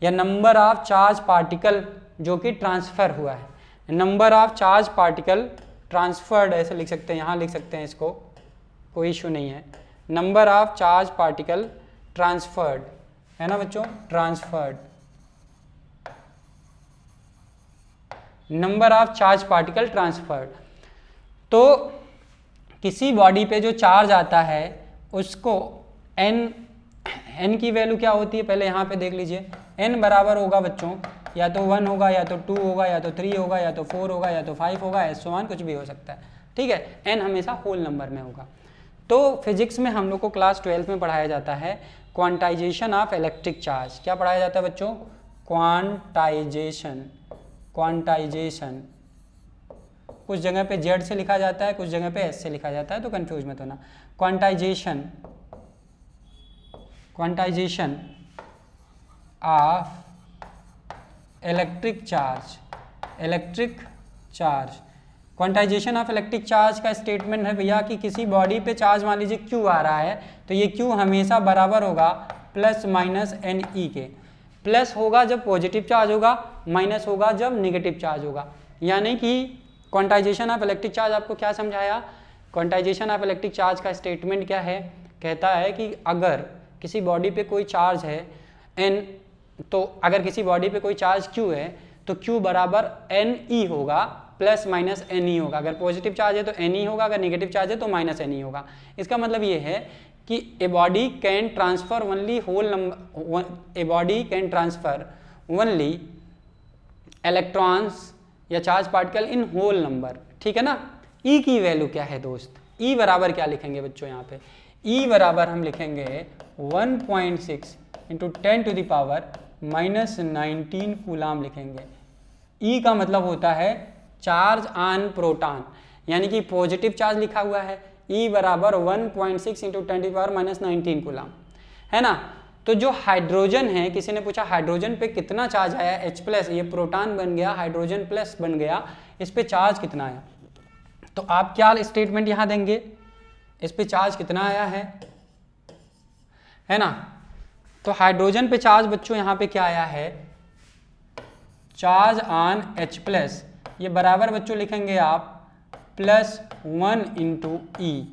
या नंबर ऑफ चार्ज पार्टिकल जो कि ट्रांसफर हुआ है। Number of charge particle transferred ऐसे लिख सकते हैं, यहाँ लिख सकते हैं इसको, कोई इशू नहीं है। Number of charge particle transferred है ना बच्चों, transferred. Number of charge particle transferred. तो किसी बॉडी पे जो चार्ज आता है उसको n की वैल्यू क्या होती है पहले यहाँ पे देख लीजिए। n बराबर होगा बच्चों या तो 1 होगा, या तो 2 होगा, या तो 3 होगा, या तो 4 होगा, या तो 5 होगा, ऐसा मान कुछ भी हो सकता है, ठीक है। n हमेशा होल नंबर में होगा। तो फिजिक्स में हम लोग को क्लास 12 में पढ़ाया जाता है क्वांटाइजेशन ऑफ इलेक्ट्रिक चार्ज। क्या पढ़ाया जाता है बच्चों? क्वांटाइजेशन। क्वांटाइजेशन कुछ जगह पे Z से लिखा जाता है, कुछ जगह पे S से लिखा जाता है, तो कंफ्यूज मत होना। Quantization, quantization of electric charge, electric charge. Quantization of electric charge का स्टेटमेंट है भैया कि किसी बॉडी पे चार्ज मान लीजिए Q आ रहा है, तो ये Q हमेशा बराबर होगा ±Ne के। प्लस होगा जब पॉजिटिव चार्ज होगा, माइनस होगा जब नेगेटिव चार्ज होगा। यानी कि क्वांटाइजेशन ऑफ इलेक्ट्रिक चार्ज आपको क्या समझाया? क्वांटाइजेशन ऑफ इलेक्ट्रिक चार्ज का स्टेटमेंट क्या है? कहता है कि अगर किसी बॉडी पे कोई चार्ज है n, तो अगर किसी बॉडी पे कोई चार्ज Q है तो Q बराबर Ne होगा ±Ne होगा। अगर पॉजिटिव चार्ज है तो Ne होगा, अगर नेगेटिव चार्ज है तो -Ne होगा। इसका मतलब ये है कि a body can transfer only whole number, a body can transfer only electrons या charge particle in whole number, ठीक है ना। E की वैल्यू क्या है दोस्त? E बराबर क्या लिखेंगे बच्चों यहाँ पे? E बराबर हम लिखेंगे 1.6 इंटू 10⁻⁻19 कूलाम लिखेंगे। E का मतलब होता है चार्ज ऑन प्रोटॉन, यानी कि पॉजिटिव चार्ज लिखा हुआ है, E बराबर 1.6 इंटू 10⁻⁻19 कूलम, है ना। तो जो हाइड्रोजन है, किसी ने पूछा हाइड्रोजन पे कितना चार्ज आया, H+, ये प्रोटॉन बन गया, हाइड्रोजन प्लस बन गया, इस पे चार्ज कितना आया। तो आप क्या स्टेटमेंट यहाँ देंगे, इस पे चार्ज कितना आया है ना। तो हाइड्रोजन पे चार्ज बच्चों यहाँ पे क्या आया है, चार्ज ऑन H+, ये बराबर बच्चों लिखेंगे आप +1 इंटू ई,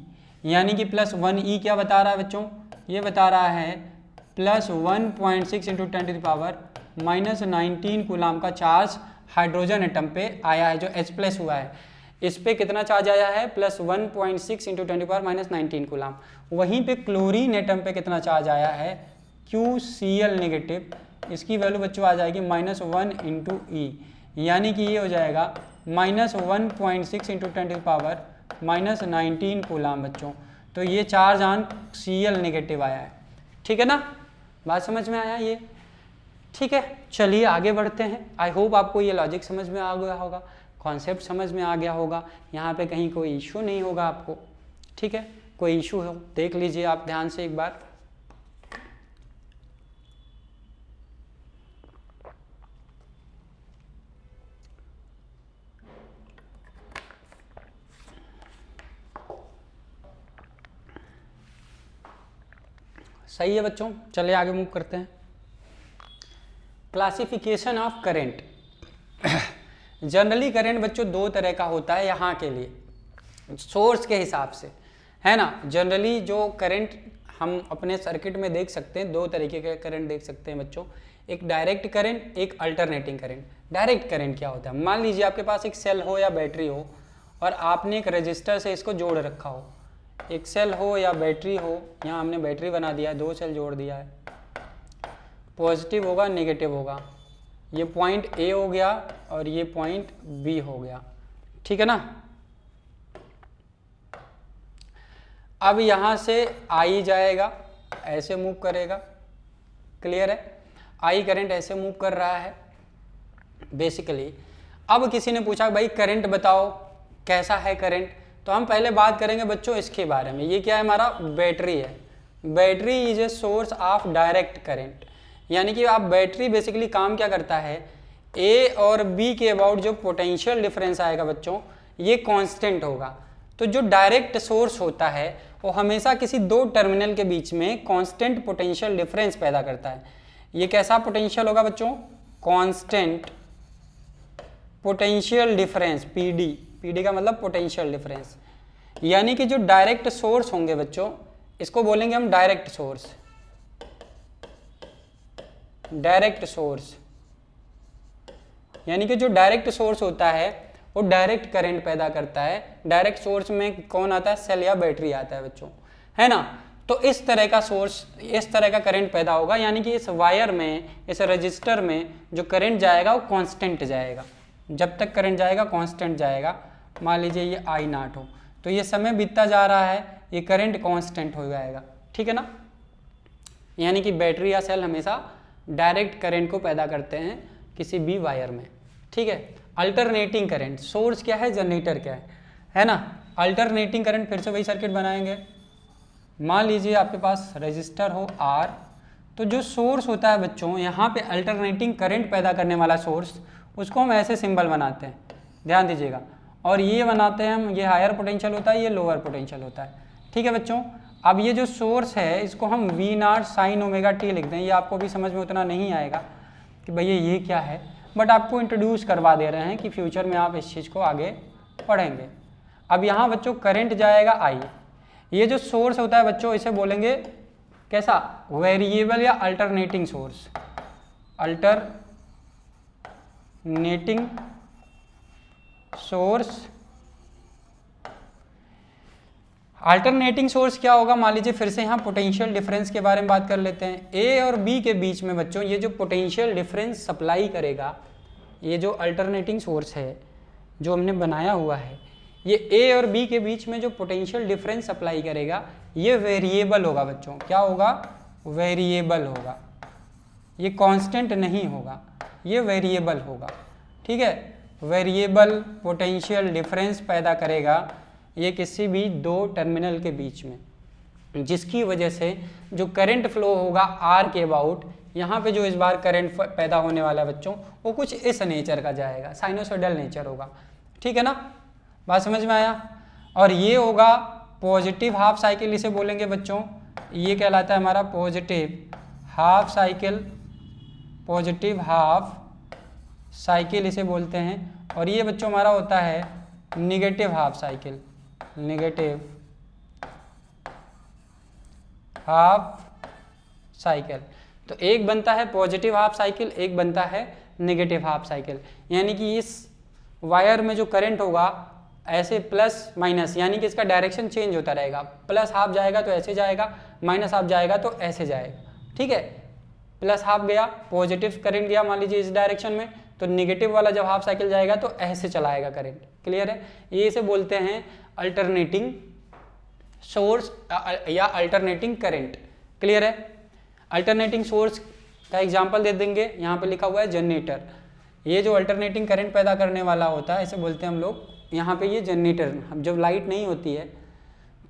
यानी कि +1 क्या बता रहा है बच्चों, ये बता रहा है +1.6 इंटू 10⁻⁻19 कूलम का चार्ज हाइड्रोजन एटम पे आया है, जो H+ हुआ है। इस पे कितना चार्ज आया है, +1.6 इंटू 10⁻⁻19 कूलम। वहीं पे क्लोरीन एटम पे कितना चार्ज आया है, QCl नेगेटिव, इसकी वैल्यू बच्चों आ जाएगी -1 इंटू ई, यानी कि ये हो जाएगा -1.6 इंटू 10⁻⁻19 कूलम बच्चों। तो ये चार्ज ऑन Cl नेगेटिव आया है, ठीक है ना, बात समझ में आया ये, ठीक है। चलिए आगे बढ़ते हैं। आई होप आपको ये लॉजिक समझ में आ गया होगा, कॉन्सेप्ट समझ में आ गया होगा, यहाँ पे कहीं कोई इशू नहीं होगा आपको, ठीक है। कोई इशू हो देख लीजिए आप ध्यान से एक बार। सही है बच्चों, चलिए आगे मूव करते हैं। Classification of current. Generally current बच्चों दो तरह का होता है यहाँ के लिए, सोर्स के हिसाब से, है ना। जनरली जो करंट हम अपने सर्किट में देख सकते हैं, दो तरीके के करंट देख सकते हैं बच्चों, एक डायरेक्ट करंट, एक अल्टरनेटिंग करंट। डायरेक्ट करंट क्या होता है, मान लीजिए आपके पास एक सेल हो या बैटरी हो और आपने एक रजिस्टर से इसको जोड़ रखा हो, एक सेल हो या बैटरी हो, यहाँ हमने बैटरी बना दिया है, दो सेल जोड़ दिया है, पॉजिटिव होगा नेगेटिव होगा, ये पॉइंट A हो गया और ये पॉइंट B हो गया, ठीक है ना। अब यहाँ से I जाएगा, ऐसे मूव करेगा, क्लियर है, I करंट ऐसे मूव कर रहा है बेसिकली। अब किसी ने पूछा भाई करंट बताओ कैसा है करंट, तो हम पहले बात करेंगे बच्चों इसके बारे में। ये क्या है, हमारा बैटरी है। Battery is a source of direct current, यानी कि आप बैटरी बेसिकली काम क्या करता है, ए और बी के अबाउट जो पोटेंशियल डिफरेंस आएगा बच्चों, ये कांस्टेंट होगा। तो जो डायरेक्ट सोर्स होता है वो हमेशा किसी दो टर्मिनल के बीच में कांस्टेंट पोटेंशियल डिफरेंस पैदा करता है। ये कैसा पोटेंशियल होगा बच्चों, constant potential difference, PD. PD का मतलब पोटेंशियल डिफरेंस, यानी कि जो डायरेक्ट सोर्स होंगे बच्चों, इसको बोलेंगे हम डायरेक्ट सोर्स। डायरेक्ट सोर्स यानी कि जो डायरेक्ट सोर्स होता है वो डायरेक्ट करंट पैदा करता है। डायरेक्ट सोर्स में कौन आता है, सेल या बैटरी आता है बच्चों, है ना। तो इस तरह का सोर्स, इस तरह का करंट पैदा होगा, यानी कि इस वायर में, इस रजिस्टर में जो करंट जाएगा वो कांस्टेंट जाएगा। जब तक करंट जाएगा कांस्टेंट जाएगा। मान लीजिए ये I0 हो, तो ये समय बीतता जा रहा है, ये करंट कांस्टेंट हो जाएगा, ठीक है ना। यानी कि बैटरी या सेल हमेशा डायरेक्ट करंट को पैदा करते हैं किसी भी वायर में, ठीक है। अल्टरनेटिंग करंट, सोर्स क्या है, जनरेटर क्या है ना। अल्टरनेटिंग करंट, फिर से वही सर्किट बनाएंगे। मान लीजिए आपके पास रजिस्टर हो R, तो जो सोर्स होता है बच्चों, यहाँ पे अल्टरनेटिंग करंट पैदा करने वाला सोर्स, उसको हम ऐसे सिंबल बनाते हैं, ध्यान दीजिएगा। और ये बनाते हैं हम, ये हायर पोटेंशियल होता है, ये लोअर पोटेंशियल होता है, ठीक है बच्चों। अब ये जो सोर्स है इसको हम V0 sin ωt लिख दें। ये आपको भी समझ में उतना नहीं आएगा कि भैया ये क्या है, बट आपको इंट्रोड्यूस करवा दे रहे हैं कि फ्यूचर में आप इस चीज़ को आगे पढ़ेंगे। अब यहाँ बच्चों करंट जाएगा I, ये जो सोर्स होता है बच्चों इसे बोलेंगे कैसा, वेरिएबल या alternating source. Alternating source. Alternating source क्या होगा, मान लीजिए फिर से यहाँ पोटेंशियल डिफरेंस के बारे में बात कर लेते हैं। ए और बी के बीच में बच्चों ये जो पोटेंशियल डिफरेंस सप्लाई करेगा, ये जो अल्टरनेटिंग सोर्स है जो हमने बनाया हुआ है, ये ए और बी के बीच में जो पोटेंशियल डिफरेंस सप्लाई करेगा ये वेरिएबल होगा बच्चों। क्या होगा, वेरिएबल होगा, ये कांस्टेंट नहीं होगा, ये वेरिएबल होगा, ठीक है। वेरिएबल पोटेंशियल डिफरेंस पैदा करेगा, ये किसी भी दो टर्मिनल के बीच में, जिसकी वजह से जो करंट फ्लो होगा आर के अबाउट, यहाँ पे जो इस बार करंट पैदा होने वाला है बच्चों, वो कुछ इस नेचर का जाएगा, साइनोसॉइडल नेचर होगा। ठीक है ना, बात समझ में आया। और ये होगा पॉजिटिव हाफ साइकिल, इसे बोलेंगे बच्चों, ये कहलाता है हमारा positive half cycle, positive half cycle इसे बोलते हैं। और ये बच्चों हमारा होता है negative half cycle, negative half cycle. तो एक बनता है पॉजिटिव हाफ साइकिल, एक बनता है नेगेटिव हाफ साइकिल। यानी कि इस वायर में जो करंट होगा ऐसे प्लस माइनस, यानी कि इसका डायरेक्शन चेंज होता रहेगा, प्लस हाफ जाएगा तो ऐसे जाएगा, माइनस हाफ जाएगा तो ऐसे जाएगा। ठीक है, प्लस हाफ गया, पॉजिटिव करंट गया मान लीजिए इस डायरेक्शन में, तो नेगेटिव वाला जब हाफ साइकिल जाएगा तो ऐसे चलाएगा करंट। क्लियर है, ये इसे बोलते हैं अल्टरनेटिंग सोर्स या अल्टरनेटिंग करंट। क्लियर है, अल्टरनेटिंग सोर्स का एग्जांपल दे देंगे, यहाँ पे लिखा हुआ है जनरेटर। ये जो अल्टरनेटिंग करंट पैदा करने वाला होता है इसे बोलते हैं हम लोग, यहाँ पे ये जनरेटर, हम जब लाइट नहीं होती है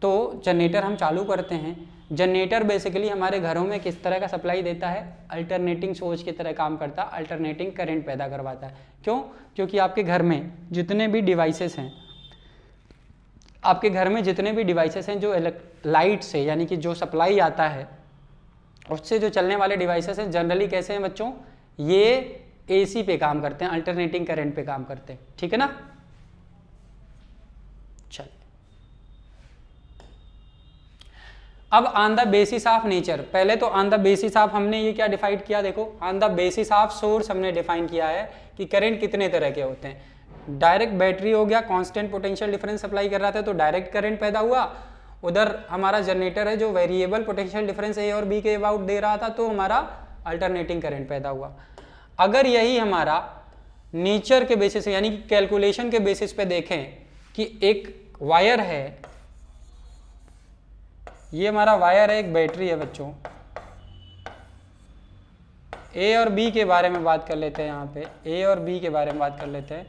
तो जनरेटर हम चालू करते हैं। जनरेटर बेसिकली हमारे घरों में किस तरह का सप्लाई देता है, अल्टरनेटिंग सोर्स की तरह काम करता है, अल्टरनेटिंग करंट पैदा करवाता है। क्यों? क्योंकि आपके घर में जितने भी डिवाइसेस हैं, आपके घर में जितने भी डिवाइसेस हैं जो लाइट से यानी कि जो सप्लाई आता है उससे जो चलने वाले डिवाइसेस हैं, जनरली कैसे हैं बच्चों, ये एसी पे काम करते हैं, अल्टरनेटिंग करंट पे काम करते हैं। ठीक है ना, चल अब on the basis of nature, पहले तो ऑन द बेसिस ऑफ हमने ये क्या डिफाइन किया, देखो on the basis of source हमने डिफाइन किया है कि करंट कितने तरह के होते हैं। डायरेक्ट बैटरी हो गया, कांस्टेंट पोटेंशियल डिफरेंस सप्लाई कर रहा था तो डायरेक्ट करंट पैदा हुआ। उधर हमारा जनरेटर है जो वेरिएबल पोटेंशियल डिफरेंस ए और बी के अबाउट दे रहा था तो हमारा अल्टरनेटिंग करंट पैदा हुआ। अगर यही हमारा नेचर के बेसिस यानी कि कैलकुलेशन के बेसिस पे देखें कि एक वायर है, ये हमारा वायर है, एक बैटरी है बच्चों, ए और बी के बारे में बात कर लेते हैं। यहाँ पे ए और बी के बारे में बात कर लेते हैं।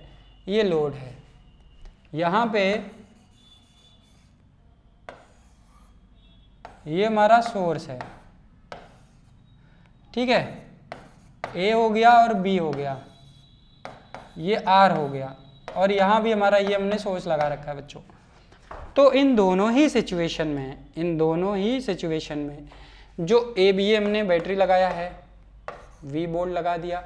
ये लोड है, यहाँ पे ये हमारा सोर्स है। ठीक है, ए हो गया और बी हो गया, ये आर हो गया, और यहाँ भी हमारा ये हमने सोर्स लगा रखा है बच्चों। तो इन दोनों ही सिचुएशन में जो ए बी हमने बैटरी लगाया है, वी बोर्ड लगा दिया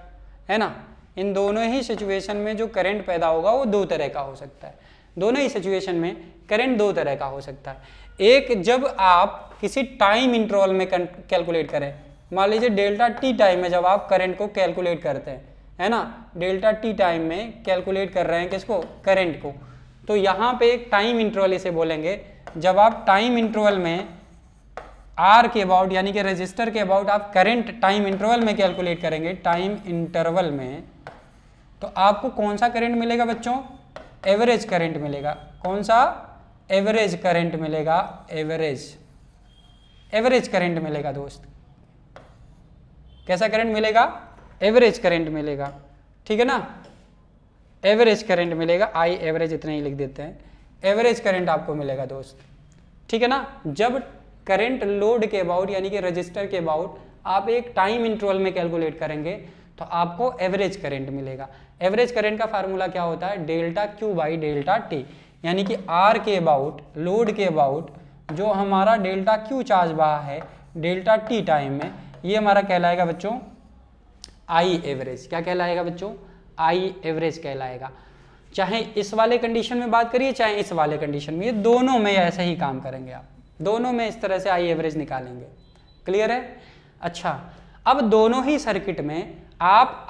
है ना, इन दोनों ही सिचुएशन में जो करंट पैदा होगा वो दो तरह का हो सकता है। दोनों ही सिचुएशन में करंट दो तरह का हो सकता है। एक, जब आप किसी टाइम इंटरवल में कैलकुलेट करें, मान लीजिए डेल्टा टी टाइम में जब आप करंट को कैलकुलेट करते हैं, है ना, डेल्टा टी टाइम में कैलकुलेट कर रहे हैं किसको, करंट को, तो यहाँ पे एक टाइम इंटरवल इसे बोलेंगे। जब आप टाइम इंटरवल में आर के अबाउट यानी कि रजिस्टर के अबाउट आप करंट टाइम इंटरवल में कैलकुलेट करेंगे, टाइम इंटरवल में, तो आपको कौन सा करंट मिलेगा बच्चों, एवरेज करंट मिलेगा। कौन सा, एवरेज करंट मिलेगा, एवरेज करंट मिलेगा दोस्त। कैसा करंट मिलेगा, एवरेज करंट मिलेगा। ठीक है ना, एवरेज करंट मिलेगा, आई एवरेज इतना ही लिख देते हैं, एवरेज करंट आपको मिलेगा दोस्त। ठीक है ना, जब करंट लोड के अबाउट यानी कि रजिस्टर के अबाउट आप एक टाइम इंटरवल में कैलकुलेट करेंगे तो आपको एवरेज करंट मिलेगा। एवरेज करंट का फार्मूला क्या होता है, delta Q by delta T, यानी कि आर के अबाउट, लोड के अबाउट जो हमारा डेल्टा क्यू चार्ज बहा है डेल्टा टी टाइम में, ये हमारा कहलाएगा बच्चों आई एवरेज। क्या कहलाएगा बच्चों, आई एवरेज कहलाएगा। चाहे इस वाले कंडीशन में बात करिए चाहे इस वाले कंडीशन में, ये दोनों में ऐसे ही काम करेंगे आप, दोनों में इस तरह से आई एवरेज निकालेंगे। क्लियर है। अच्छा, अब दोनों ही सर्किट में आप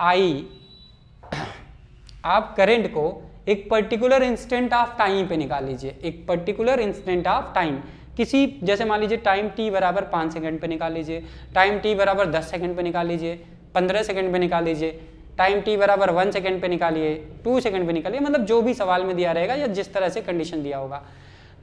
करंट को एक पर्टिकुलर इंस्टेंट ऑफ टाइम पे निकाल लीजिए, एक पर्टिकुलर इंस्टेंट ऑफ टाइम, किसी जैसे मान लीजिए टाइम t बराबर 5 सेकंड पे निकाल लीजिए, टाइम t बराबर 10 सेकंड पे निकाल लीजिए, 15 सेकंड पे निकाल लीजिए, टाइम t बराबर 1 सेकंड पे निकालिए, 2 सेकंड पे निकालिए, मतलब जो भी सवाल में दिया रहेगा या जिस तरह से कंडीशन दिया होगा।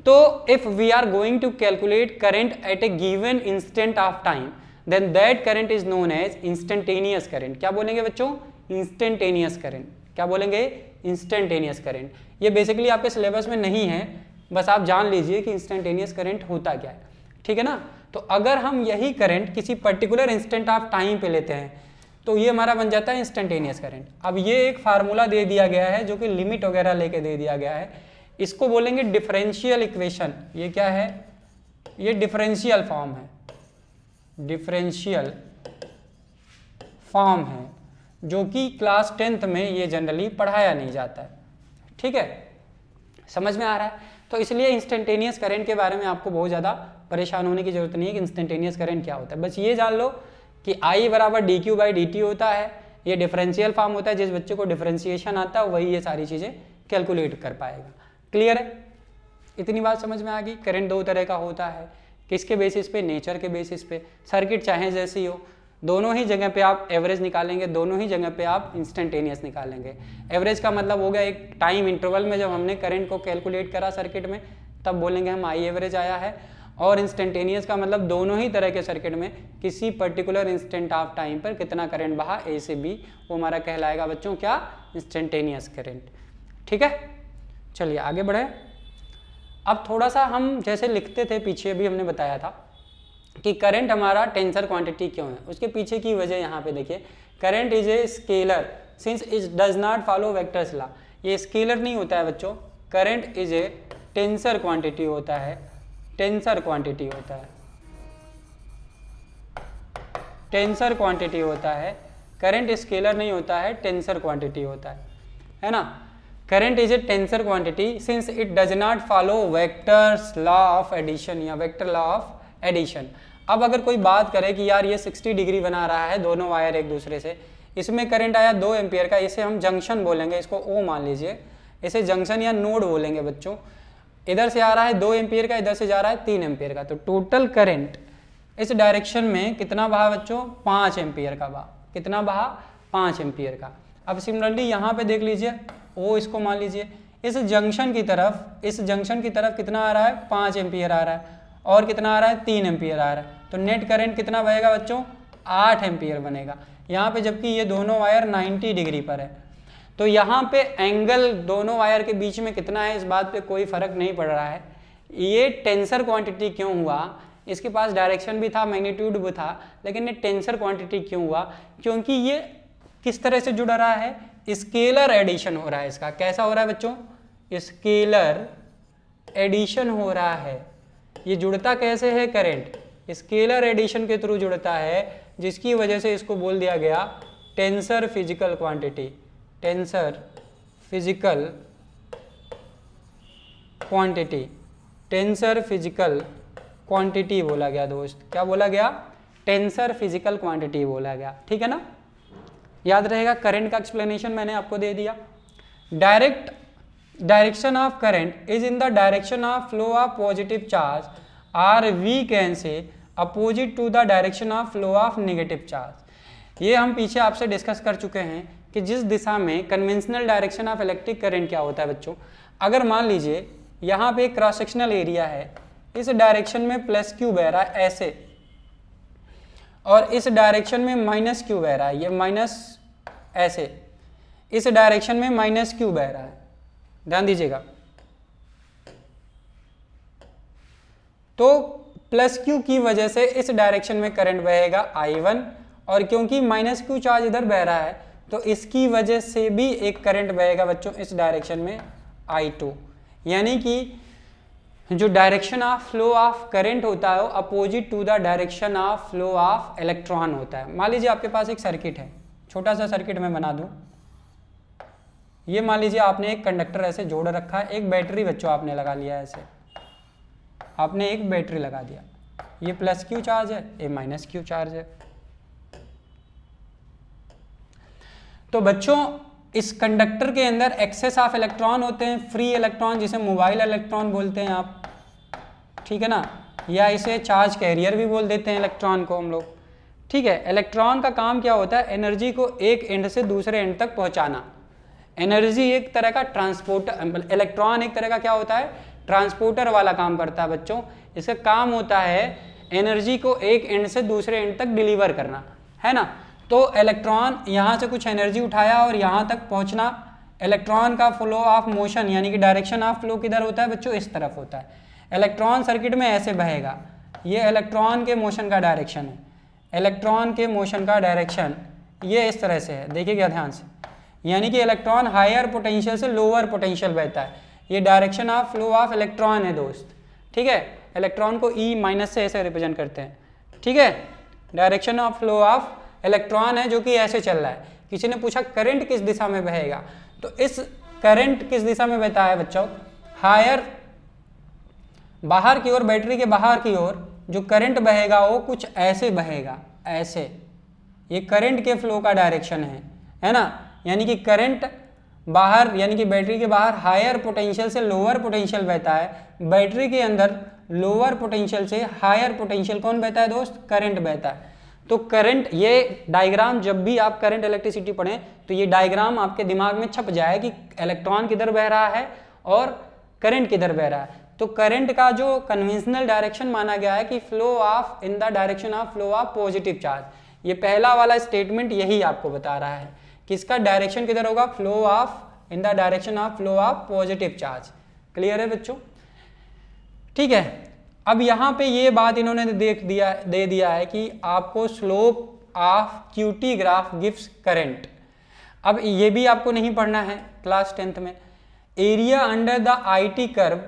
तो if we are going to calculate current at a given instant of time then that current is known as instantaneous current. क्या बोलेंगे बच्चों, इंस्टेंटेनियस करंट। क्या बोलेंगे, इंस्टेंटेनियस करंट। ये बेसिकली आपके सिलेबस में नहीं है, बस आप जान लीजिए कि इंस्टेंटेनियस करंट होता क्या है, ठीक है ना। तो अगर हम यही करंट किसी पर्टिकुलर इंस्टेंट ऑफ टाइम पे लेते हैं तो ये हमारा बन जाता है इंस्टेंटेनियस करंट। अब ये एक फार्मूला दे दिया गया है जो कि लिमिट वगैरह लेके दे दिया गया है, इसको बोलेंगे डिफरेंशियल इक्वेशन। ये क्या है, ये डिफरेंशियल फॉर्म है, डिफरेंशियल फॉर्म है जो कि क्लास 10th में ये जनरली पढ़ाया नहीं जाता है, ठीक है, समझ में आ रहा है। तो इसलिए इंस्टेंटेनियस करंट के बारे में आपको बहुत ज़्यादा परेशान होने की जरूरत नहीं है कि इंस्टेंटेनियस करंट क्या होता है। बस ये जान लो कि I बराबर dq/dt होता है, ये डिफरेंशियल फॉर्म होता है। जिस बच्चे को डिफरेंशिएशन आता है वही ये सारी चीज़ें कैलकुलेट कर पाएगा। क्लियर है, इतनी बात समझ में आ गई। करंट दो तरह का होता है, किसके बेसिस पे, नेचर के बेसिस पे। सर्किट चाहे जैसी हो, दोनों ही जगह पे आप एवरेज निकालेंगे, दोनों ही जगह पे आप इंस्टेंटेनियस निकालेंगे। एवरेज का मतलब हो गया एक टाइम इंटरवल में जब हमने करंट को कैलकुलेट करा सर्किट में तब बोलेंगे हम आई एवरेज आया है। और इंस्टेंटेनियस का मतलब दोनों ही तरह के सर्किट में किसी पर्टिकुलर इंस्टेंट ऑफ टाइम पर कितना करंट बहा ए से बी, वो हमारा कहलाएगा बच्चों क्या, इंस्टेंटेनियस करंट, ठीक है। चलिए आगे बढ़े। अब थोड़ा सा हम जैसे लिखते थे पीछे भी हमने बताया था कि करंट हमारा टेंसर क्वांटिटी क्यों है, उसके पीछे की वजह यहाँ पे देखिए। Current is a scalar since it does not follow vectors law. ये स्केलर नहीं होता है बच्चों, current is a tensor quantity होता है, टेंसर क्वांटिटी होता है, टेंसर क्वांटिटी होता है। करंट स्केलर नहीं होता है, टेंसर क्वांटिटी होता है ना। Current is a tensor quantity since it does not follow vectors law of addition या वेक्टर लॉ ऑफ एडिशन। अब अगर कोई बात करे कि यार ये 60 डिग्री बना रहा है दोनों वायर एक दूसरे से, इसमें करंट आया 2 एम्पियर का, इसे हम जंक्शन बोलेंगे, इसको ओ मान लीजिए, इसे जंक्शन या नोड बोलेंगे बच्चों। इधर से आ रहा है 2 एम्पियर का, इधर से जा रहा है 3 एम्पियर का, तो टोटल करंट इस डायरेक्शन में कितना बहा बच्चों, 5 एम्पियर का बहा। कितना बहा, 5 एम्पियर का। अब सिमिलरली यहाँ पे देख लीजिए, ओ इसको मान लीजिए, इस जंक्शन की तरफ कितना आ रहा है, 5 एम्पियर आ रहा है, और कितना आ रहा है, 3 एम्पियर आ रहा है। तो नेट करंट कितना बहेगा बच्चों, 8 एम्पियर बनेगा यहाँ पे, जबकि ये दोनों वायर 90 डिग्री पर है। तो यहाँ पे एंगल दोनों वायर के बीच में कितना है, इस बात पे कोई फर्क नहीं पड़ रहा है। ये टेंसर क्वांटिटी क्यों हुआ, इसके पास डायरेक्शन भी था, मैग्नीट्यूड भी था, लेकिन ये टेंसर क्वांटिटी क्यों हुआ, क्योंकि ये किस तरह से जुड़ रहा है, स्केलर एडिशन हो रहा है इसका। कैसा हो रहा है बच्चों, स्केलर एडिशन हो रहा है। ये जुड़ता कैसे है, करंट स्केलर एडिशन के थ्रू जुड़ता है, जिसकी वजह से इसको बोल दिया गया tensor physical quantity, tensor physical quantity, tensor physical quantity बोला गया दोस्त। क्या बोला गया, टेंसर फिजिकल क्वांटिटी बोला गया, ठीक है ना। याद रहेगा, करंट का एक्सप्लेनेशन मैंने आपको दे दिया। Direction of current is in the direction of flow of positive charge, or we can say opposite to the direction of flow of negative charge. ये हम पीछे आपसे डिस्कस कर चुके हैं कि जिस दिशा में conventional direction of electric current क्या होता है बच्चों। अगर मान लीजिए यहाँ पे क्रॉस सेक्शनल एरिया है, इस डायरेक्शन में प्लस क्यू बह रहा है ऐसे, और इस डायरेक्शन में माइनस क्यू बह रहा है, ये माइनस ऐसे, इस डायरेक्शन में माइनस क्यू बह रहा है, ध्यान दीजिएगा। तो प्लस क्यू की वजह से इस डायरेक्शन में करंट बहेगा I1, और क्योंकि माइनस क्यू चार्ज इधर बह रहा है तो इसकी वजह से भी एक करंट बहेगा बच्चों इस डायरेक्शन में I2। यानी कि जो direction of flow of current होता है वो opposite to the direction of flow of electron होता है। मान लीजिए आपके पास एक सर्किट है, छोटा सा सर्किट मैं बना दूं। ये मान लीजिए आपने एक कंडक्टर ऐसे जोड़ रखा है, एक बैटरी बच्चों आपने लगा लिया है, ऐसे आपने एक बैटरी लगा दिया, ये प्लस क्यू चार्ज है, ये माइनस क्यू चार्ज है। तो बच्चों इस कंडक्टर के अंदर एक्सेस ऑफ इलेक्ट्रॉन होते हैं, फ्री इलेक्ट्रॉन, जिसे मोबाइल इलेक्ट्रॉन बोलते हैं आप, ठीक है ना, या इसे चार्ज कैरियर भी बोल देते हैं इलेक्ट्रॉन को हम लोग, ठीक है। इलेक्ट्रॉन का काम क्या होता है, एनर्जी को एक एंड से दूसरे एंड तक पहुंचाना। एनर्जी एक तरह का ट्रांसपोर्टर, इलेक्ट्रॉन एक तरह का क्या होता है, ट्रांसपोर्टर वाला काम करता है बच्चों। इसका काम होता है एनर्जी को एक एंड से दूसरे एंड तक डिलीवर करना, है ना। तो इलेक्ट्रॉन यहाँ से कुछ एनर्जी उठाया और यहाँ तक पहुँचना, इलेक्ट्रॉन का फ्लो ऑफ मोशन यानी कि डायरेक्शन ऑफ फ्लो किधर होता है बच्चों, इस तरफ होता है। इलेक्ट्रॉन सर्किट में ऐसे बहेगा, ये इलेक्ट्रॉन के मोशन का डायरेक्शन है, इलेक्ट्रॉन के मोशन का डायरेक्शन ये इस तरह से है, देखिएगा ध्यान से, यानी कि इलेक्ट्रॉन हायर पोटेंशियल से लोअर पोटेंशियल बहता है, ये direction of flow of electron है दोस्त, ठीक है। इलेक्ट्रॉन को ई माइनस से ऐसे रिप्रेजेंट करते हैं, ठीक है। Direction of flow of electron है जो कि ऐसे चल रहा है। किसी ने पूछा करंट किस दिशा में बहेगा, तो इस करंट किस दिशा में बहता है बच्चों, हायर बाहर की ओर, बैटरी के बाहर की ओर जो करंट बहेगा वो कुछ ऐसे बहेगा, ऐसे, ये करंट के फ्लो का डायरेक्शन है ना। यानी कि करंट बाहर यानी कि बैटरी के बाहर हायर पोटेंशियल से लोअर पोटेंशियल बहता है, बैटरी के अंदर लोअर पोटेंशियल से हायर पोटेंशियल कौन बहता है दोस्त, करंट बहता है। तो करंट, ये डायग्राम जब भी आप करंट इलेक्ट्रिसिटी पढ़ें तो ये डायग्राम आपके दिमाग में छप जाए कि इलेक्ट्रॉन किधर बह रहा है और करंट किधर बह रहा है। तो करंट का जो कन्वेंशनल डायरेक्शन माना गया है कि flow of in the direction of flow of positive charge, ये पहला वाला स्टेटमेंट यही आपको बता रहा है कि इसका डायरेक्शन किधर होगा, flow of in the direction of flow of positive charge. Clear है बच्चों, ठीक है। अब यहाँ पे ये बात इन्होंने दे दिया है कि आपको slope of QT graph gives current. अब ये भी आपको नहीं पढ़ना है क्लास 10th में। Area under the IT curve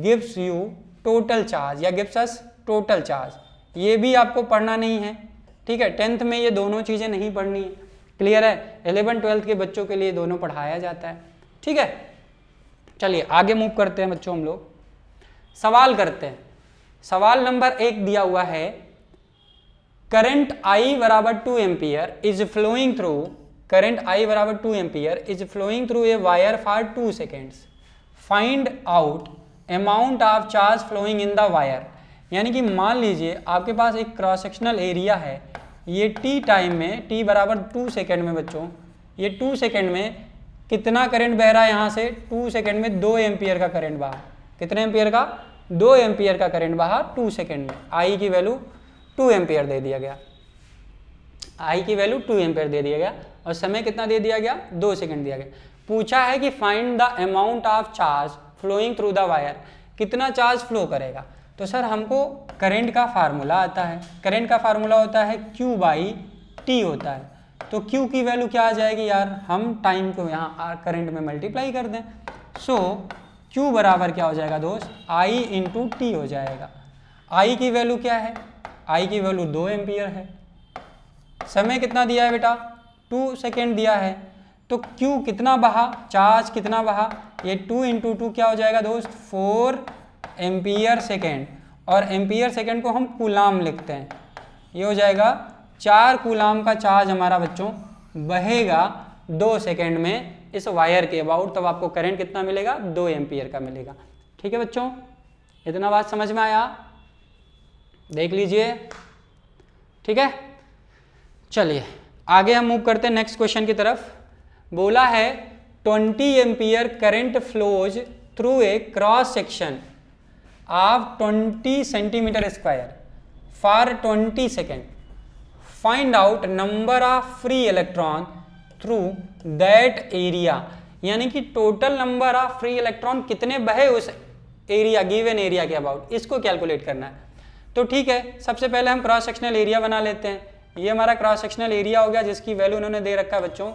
gives you total charge या गिव्स अस टोटल चार्ज, ये भी आपको पढ़ना नहीं है, ठीक है। 10th में ये दोनों चीज़ें नहीं पढ़नी है, क्लियर है। 11th 12th के बच्चों के लिए दोनों पढ़ाया जाता है, ठीक है। चलिए आगे मूव करते हैं बच्चों, हम लोग सवाल करते हैं। सवाल नंबर 1 दिया हुआ है, करंट I बराबर 2 ampere is flowing through, current I बराबर 2 ampere is flowing through a wire for 2 seconds, find out amount of charge flowing in the wire. यानी कि मान लीजिए आपके पास एक क्रॉस सेक्शनल एरिया है, ये t टाइम में, t बराबर 2 सेकेंड में बच्चों, ये 2 सेकेंड में कितना करंट बह रहा है, यहाँ से 2 सेकेंड में 2 एम्पियर का करंट बाहर, कितने एम्पियर का, 2 एम्पियर का करंट बाहर 2 सेकेंड में। I की वैल्यू 2 एम्पियर दे दिया गया, I की वैल्यू 2 एम्पियर दे दिया गया और समय कितना दे दिया गया, 2 सेकेंड दिया गया। पूछा है कि find the amount of charge flowing through the wire, कितना चार्ज फ्लो करेगा। तो सर हमको करंट का फार्मूला आता है, करंट का फार्मूला होता है Q बाई T होता है। तो Q की वैल्यू क्या आ जाएगी यार, हम टाइम को यहाँ करंट में मल्टीप्लाई कर दें, सो Q बराबर क्या हो जाएगा दोस्त, I इंटू T हो जाएगा। I की वैल्यू क्या है, I की वैल्यू 2 एम्पियर है, समय कितना दिया है बेटा, 2 सेकेंड दिया है। तो Q कितना बहा, चार्ज कितना बहा, ये 2 इंटू 2 क्या हो जाएगा दोस्त, 4 एम्पियर सेकेंड, और एम्पियर सेकेंड को हम कूलाम लिखते हैं, ये हो जाएगा 4 कूलाम का चार्ज हमारा बच्चों बहेगा 2 सेकेंड में इस वायर के अबाउट। तब आपको करंट कितना मिलेगा, 2 एम्पियर का मिलेगा, ठीक है बच्चों। इतना बात समझ में आया, देख लीजिए, ठीक है। चलिए आगे हम मूव करते हैं नेक्स्ट क्वेश्चन की तरफ। बोला है 20 ampere current flows through a cross section of 20 centimetre square for 20 second, find out number of free electron through that area. यानी कि total number of free electron कितने बहे उस एरिया, गिवन एरिया के अबाउट, इसको कैलकुलेट करना है। तो ठीक है, सबसे पहले हम क्रॉस सेक्शनल एरिया बना लेते हैं। ये हमारा क्रॉस सेक्शनल एरिया हो गया जिसकी वैल्यू उन्होंने दे रखा है बच्चों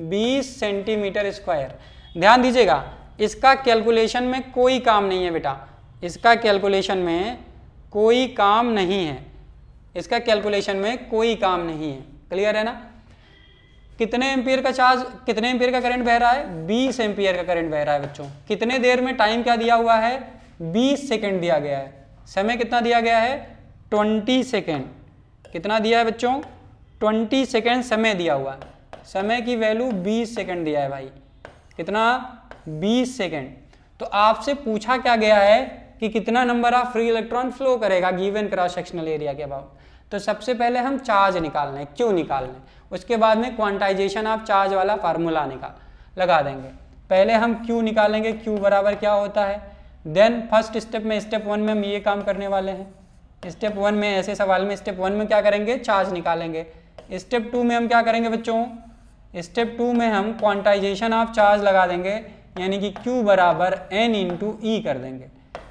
20 सेंटीमीटर स्क्वायर। ध्यान दीजिएगा, इसका कैलकुलेशन में कोई काम नहीं है बेटा, इसका कैलकुलेशन में कोई काम नहीं है, इसका कैलकुलेशन में कोई काम नहीं है, क्लियर है ना। कितने एम्पियर का चार्ज, कितने एम्पियर का करंट बह रहा है, 20 एम्पियर का करंट बह रहा है बच्चों। कितने देर में, टाइम क्या दिया हुआ है, 20 सेकेंड दिया गया है। समय कितना दिया गया है, 20 सेकेंड। कितना दिया है बच्चों, 20 सेकेंड समय दिया हुआ है। समय की वैल्यू 20 सेकेंड दिया है भाई, कितना, 20 सेकेंड। तो आपसे पूछा क्या गया है कि कितना number of free electron flow करेगा गिवन क्रॉस सेक्शनल एरिया के अबाउट। तो सबसे पहले हम चार्ज निकालना है, क्यों निकालना है, उसके बाद में क्वांटाइजेशन ऑफ चार्ज वाला फार्मूला लगा देंगे। पहले हम Q निकालेंगे, Q बराबर क्या होता है। देन फर्स्ट स्टेप में, स्टेप 1 में हम ये काम करने वाले हैं। स्टेप 1 में, ऐसे सवाल में स्टेप 1 में क्या करेंगे, चार्ज निकालेंगे। स्टेप 2 में हम क्या करेंगे बच्चों, स्टेप 2 में हम क्वांटाइजेशन ऑफ चार्ज लगा देंगे, यानी कि Q बराबर N इंटू ई कर देंगे,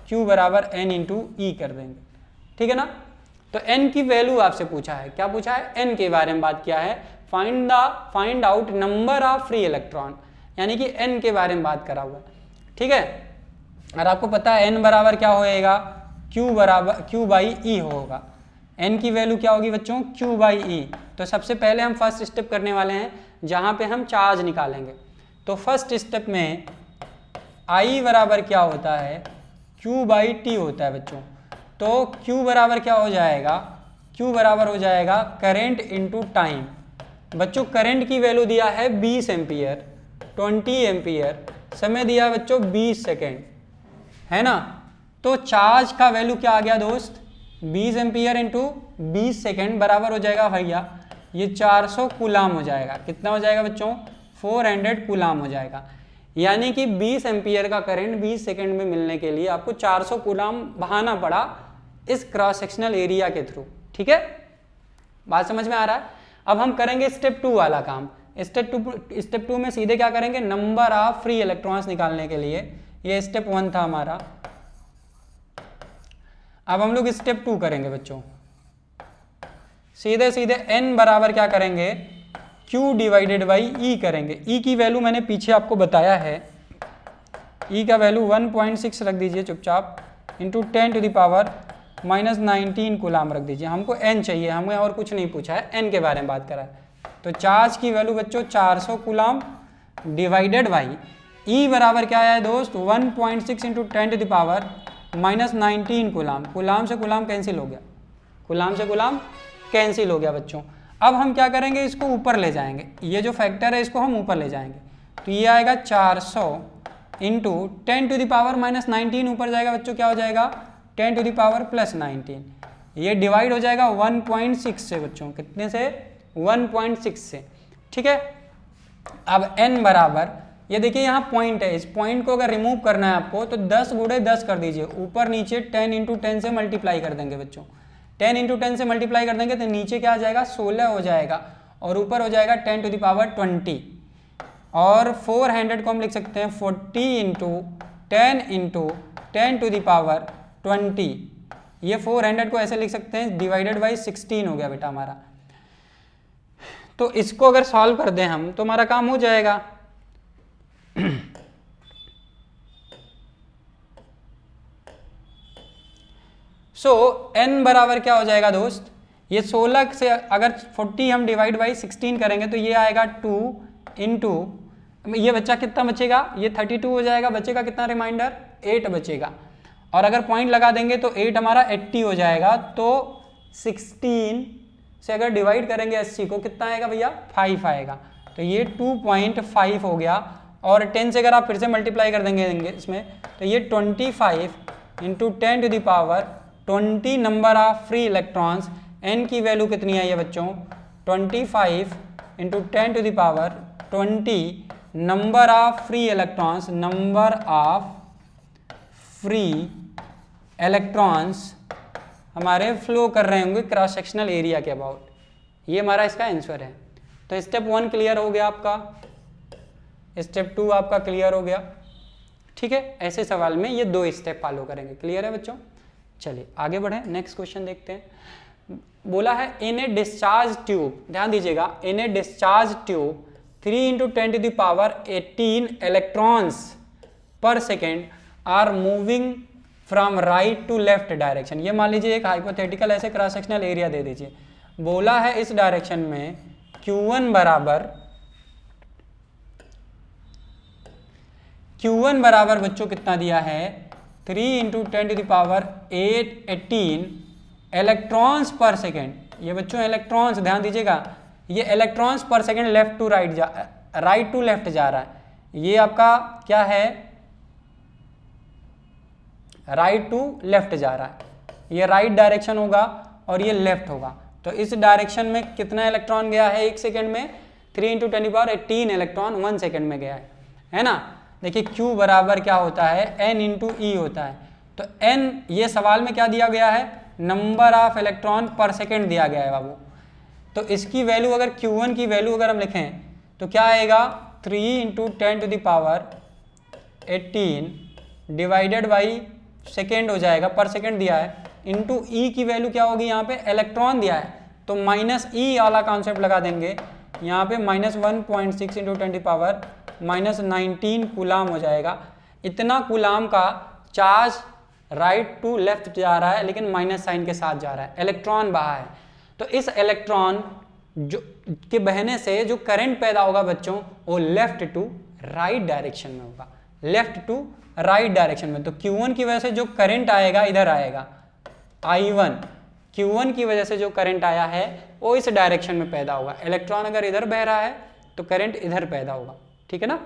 Q बराबर N इंटू ई कर देंगे, ठीक है ना। तो N की वैल्यू आपसे पूछा है, क्या पूछा है, N के बारे में बात किया है, find out number of free electron, यानी कि N के बारे में बात करा हुआ है, ठीक है। और आपको पता है N बराबर क्या होएगा, Q बाई ई होगा। N की वैल्यू क्या होगी बच्चों, Q बाई ई। तो सबसे पहले हम फर्स्ट स्टेप करने वाले हैं जहाँ पे हम चार्ज निकालेंगे। तो फर्स्ट स्टेप में I बराबर क्या होता है, Q बाई टी होता है बच्चों। तो Q बराबर क्या हो जाएगा, Q बराबर हो जाएगा करंट इनटू टाइम। बच्चों करंट की वैल्यू दिया है 20 एम्पियर, 20 एम्पियर, समय दिया है बच्चों 20 सेकेंड, है ना। तो चार्ज का वैल्यू क्या आ गया दोस्त, 20 एम्पियर इंटू 20 सेकेंड बराबर हो जाएगा भैया ये 400 कूलाम हो जाएगा। कितना हो जाएगा बच्चों, 400 कूलाम हो जाएगा। यानी कि 20 एम्पियर का करंट 20 सेकेंड में मिलने के लिए आपको 400 कूलाम बहाना पड़ा इस क्रॉस सेक्शनल एरिया के थ्रू, ठीक है, बात समझ में आ रहा है। अब हम करेंगे स्टेप 2 वाला काम। स्टेप 2 में सीधे क्या करेंगे, नंबर ऑफ फ्री इलेक्ट्रॉन्स निकालने के लिए, ये स्टेप 1 था हमारा। अब हम लोग स्टेप 2 करेंगे बच्चों, सीधे सीधे n बराबर क्या करेंगे, q डिवाइडेड बाई e करेंगे। e की वैल्यू मैंने पीछे आपको बताया है, e का वैल्यू 1.6 रख दीजिए चुपचाप, into 10 to the power -19 coulomb रख दीजिए। हमको n चाहिए, हमें और कुछ नहीं पूछा है, n के बारे में बात करा है। तो चार्ज की वैल्यू बच्चों 400 कूलाम डिवाइडेड बाई e बराबर क्या है दोस्त, 1.6 into 10 to the power -19 coulomb. Coulomb से कूलाम कैंसिल हो गया, कूलाम से कूलाम कैंसिल हो गया बच्चों। अब हम क्या करेंगे, इसको ऊपर ले जाएंगे, ये जो फैक्टर है इसको हम ऊपर ले जाएंगे। तो ये आएगा 400 इंटू 10 टू द पावर -19, ऊपर जाएगा बच्चों क्या हो जाएगा, 10 टू द पावर +19। ये डिवाइड हो जाएगा 1.6 से बच्चों, कितने से, 1.6 से, ठीक है। अब n बराबर, ये देखिए यहाँ पॉइंट है, इस पॉइंट को अगर रिमूव करना है आपको तो 10 गुणे 10 कर दीजिए, ऊपर नीचे 10 इंटू 10 से मल्टीप्लाई कर देंगे बच्चों। 10 इंटू 10 से मल्टीप्लाई कर देंगे तो नीचे क्या आ जाएगा, 16 हो जाएगा, और ऊपर हो जाएगा 10 टू द पावर 20। और 400 को हम लिख सकते हैं 40 इंटू 10 टू द पावर 20। ये 400 को ऐसे लिख सकते हैं, डिवाइडेड बाई 16 हो गया बेटा हमारा। तो इसको अगर सॉल्व कर दें हम तो हमारा काम हो जाएगा। n बराबर क्या हो जाएगा दोस्त, ये 16 से अगर 40 हम डिवाइड बाई 16 करेंगे तो ये आएगा 2 इंटू, ये बच्चा कितना बचेगा, ये 32 हो जाएगा, बचेगा कितना रिमाइंडर, 8 बचेगा। और अगर पॉइंट लगा देंगे तो 8 हमारा 80 हो जाएगा। तो 16 से अगर डिवाइड करेंगे 80 को कितना आएगा भैया, 5 आएगा। तो ये 2.5 हो गया। और 10 से अगर आप फिर से मल्टीप्लाई कर देंगे इसमें तो ये 25 into 10 to the power 20 number of free electrons. n की वैल्यू कितनी आई है बच्चों, 25 into 10 to the power 20 number of free electrons, number of free electrons हमारे फ्लो कर रहे होंगे क्रॉस सेक्शनल एरिया के अबाउट। ये हमारा इसका आंसर है। तो स्टेप 1 क्लियर हो गया आपका, स्टेप 2 आपका क्लियर हो गया, ठीक है। ऐसे सवाल में ये 2 स्टेप फॉलो करेंगे। क्लियर है बच्चों, चलिए आगे बढ़े, नेक्स्ट क्वेश्चन देखते हैं। बोला है इन ए डिस्चार्ज ट्यूब, ध्यान दीजिएगा, in a discharge tube 3 into 10 to the power 18 electrons per second are moving from right to left direction. ये मान लीजिए एक हाइपोथेटिकल ऐसे क्रॉस सेक्शनल एरिया दे दीजिए। बोला है इस डायरेक्शन में Q1 बराबर बच्चों कितना दिया है, 3 into 10 to the power 18 electrons per second. ये बच्चों इलेक्ट्रॉन्स, ध्यान दीजिएगा, ये electrons per second left to right right to left जा रहा है। ये आपका क्या है, राइट टू लेफ्ट जा रहा है। ये राइट डायरेक्शन होगा और ये लेफ्ट होगा। तो इस डायरेक्शन में कितना इलेक्ट्रॉन गया है 1 सेकेंड में, 3 इंटू 10 पावर 18 इलेक्ट्रॉन 1 सेकेंड में गया है ना। देखिए Q बराबर क्या होता है, N इंटू ई होता है। तो N ये सवाल में क्या दिया गया है, नंबर ऑफ इलेक्ट्रॉन पर सेकेंड दिया गया है बाबू। तो इसकी वैल्यू अगर Q1 की वैल्यू अगर हम लिखें तो क्या आएगा 3 × 10⁻18 डिवाइडेड बाई सेकेंड हो जाएगा, पर सेकेंड दिया है, इंटू ई की वैल्यू क्या होगी, यहाँ पे इलेक्ट्रॉन दिया है तो माइनस ई वाला कॉन्सेप्ट लगा देंगे, यहाँ पे -1.6 × 10⁻19 कूलाम हो जाएगा। इतना कूलाम का चार्ज राइट टू लेफ्ट जा रहा है लेकिन माइनस साइन के साथ जा रहा है, इलेक्ट्रॉन बहा है। तो इस इलेक्ट्रॉन जो के बहने से जो करंट पैदा होगा बच्चों वो लेफ्ट टू राइट डायरेक्शन में होगा, लेफ्ट टू राइट डायरेक्शन में। तो Q1 की वजह से जो करंट आएगा इधर आएगा, I1 Q1 की वजह से जो करंट आया है वो इस डायरेक्शन में पैदा होगा। इलेक्ट्रॉन अगर इधर बह रहा है तो करंट इधर पैदा होगा, ठीक है ना।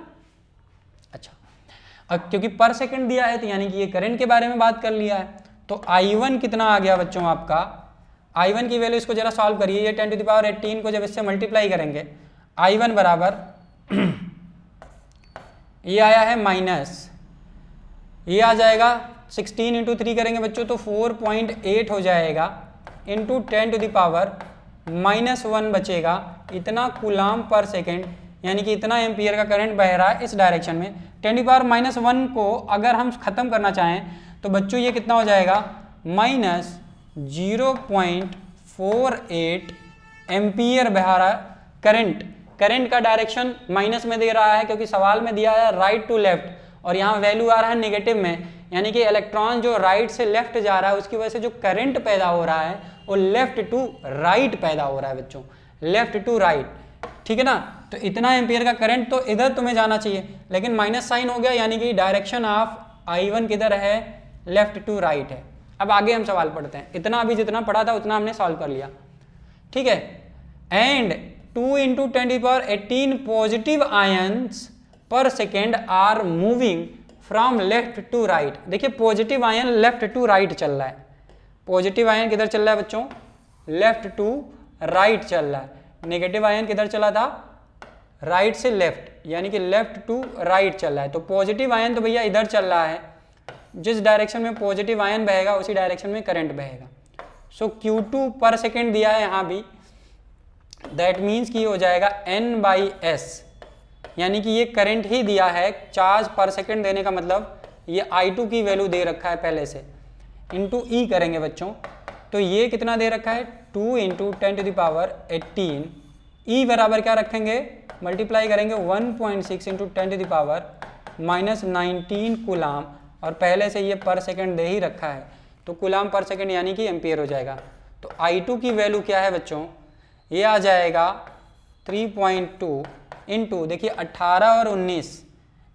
अच्छा, अब क्योंकि पर सेकंड दिया है तो यानी कि ये करंट के बारे में बात कर लिया है। तो I1 कितना आ गया बच्चों आपका, I1 की वैल्यू इसको जरा सॉल्व करिए, ये 10⁻18 को जब इससे मल्टीप्लाई करेंगे I1 बराबर ये आया है माइनस, ये आ जाएगा 16 × 3 करेंगे बच्चों तो 4.8 हो जाएगा, इंटू 10⁻1 बचेगा, इतना कूलाम पर सेकेंड यानी कि इतना एम्पियर का करंट बह रहा है इस डायरेक्शन में। 10⁻1 को अगर हम खत्म करना चाहें तो बच्चों ये कितना हो जाएगा, -0.48 एम्पियर बह रहा है करंट। करंट का डायरेक्शन माइनस में दे रहा है क्योंकि सवाल में दिया है राइट टू लेफ्ट और यहाँ वैल्यू आ रहा है नेगेटिव में, यानी कि इलेक्ट्रॉन जो राइट से लेफ्ट जा रहा है उसकी वजह से जो करंट पैदा हो रहा है वो लेफ्ट टू राइट पैदा हो रहा है बच्चों, लेफ्ट टू राइट, ठीक है ना। तो इतना एम्पियर का करंट तो इधर तुम्हें जाना चाहिए लेकिन माइनस साइन हो गया यानी कि डायरेक्शन ऑफ I1 किधर है, लेफ्ट टू राइट है। अब आगे हम सवाल पढ़ते हैं, इतना अभी जितना पढ़ा था उतना हमने सॉल्व कर लिया, ठीक है। And 2 × 10⁻18 positive ions per second are moving from left to right. देखिए positive ion left to right चल रहा है, पॉजिटिव आयन किधर चल रहा है बच्चों, लेफ्ट टू राइट चल रहा है। नेगेटिव आयन किधर चला था, राइट से लेफ्ट यानी कि लेफ्ट टू राइट चल रहा है। तो पॉजिटिव आयन तो भैया इधर चल रहा है, जिस डायरेक्शन में पॉजिटिव आयन बहेगा उसी डायरेक्शन में करंट बहेगा। सो Q2 पर सेकेंड दिया है यहाँ भी, दैट मीन्स कि हो जाएगा N/S, यानी कि ये करंट ही दिया है, चार्ज पर सेकेंड देने का मतलब ये I2 की वैल्यू दे रखा है पहले से, इंटू ई करेंगे बच्चों तो ये कितना दे रखा है 2 × 10⁻18, ई बराबर क्या रखेंगे, मल्टीप्लाई करेंगे 1.6 × 10⁻19 कूलाम और पहले से ये पर सेकेंड दे ही रखा है तो कूलाम पर सेकेंड यानी कि एम्पियर हो जाएगा। तो I2 की वैल्यू क्या है बच्चों, ये आ जाएगा 3.2 इंटू देखिए 18 और 19,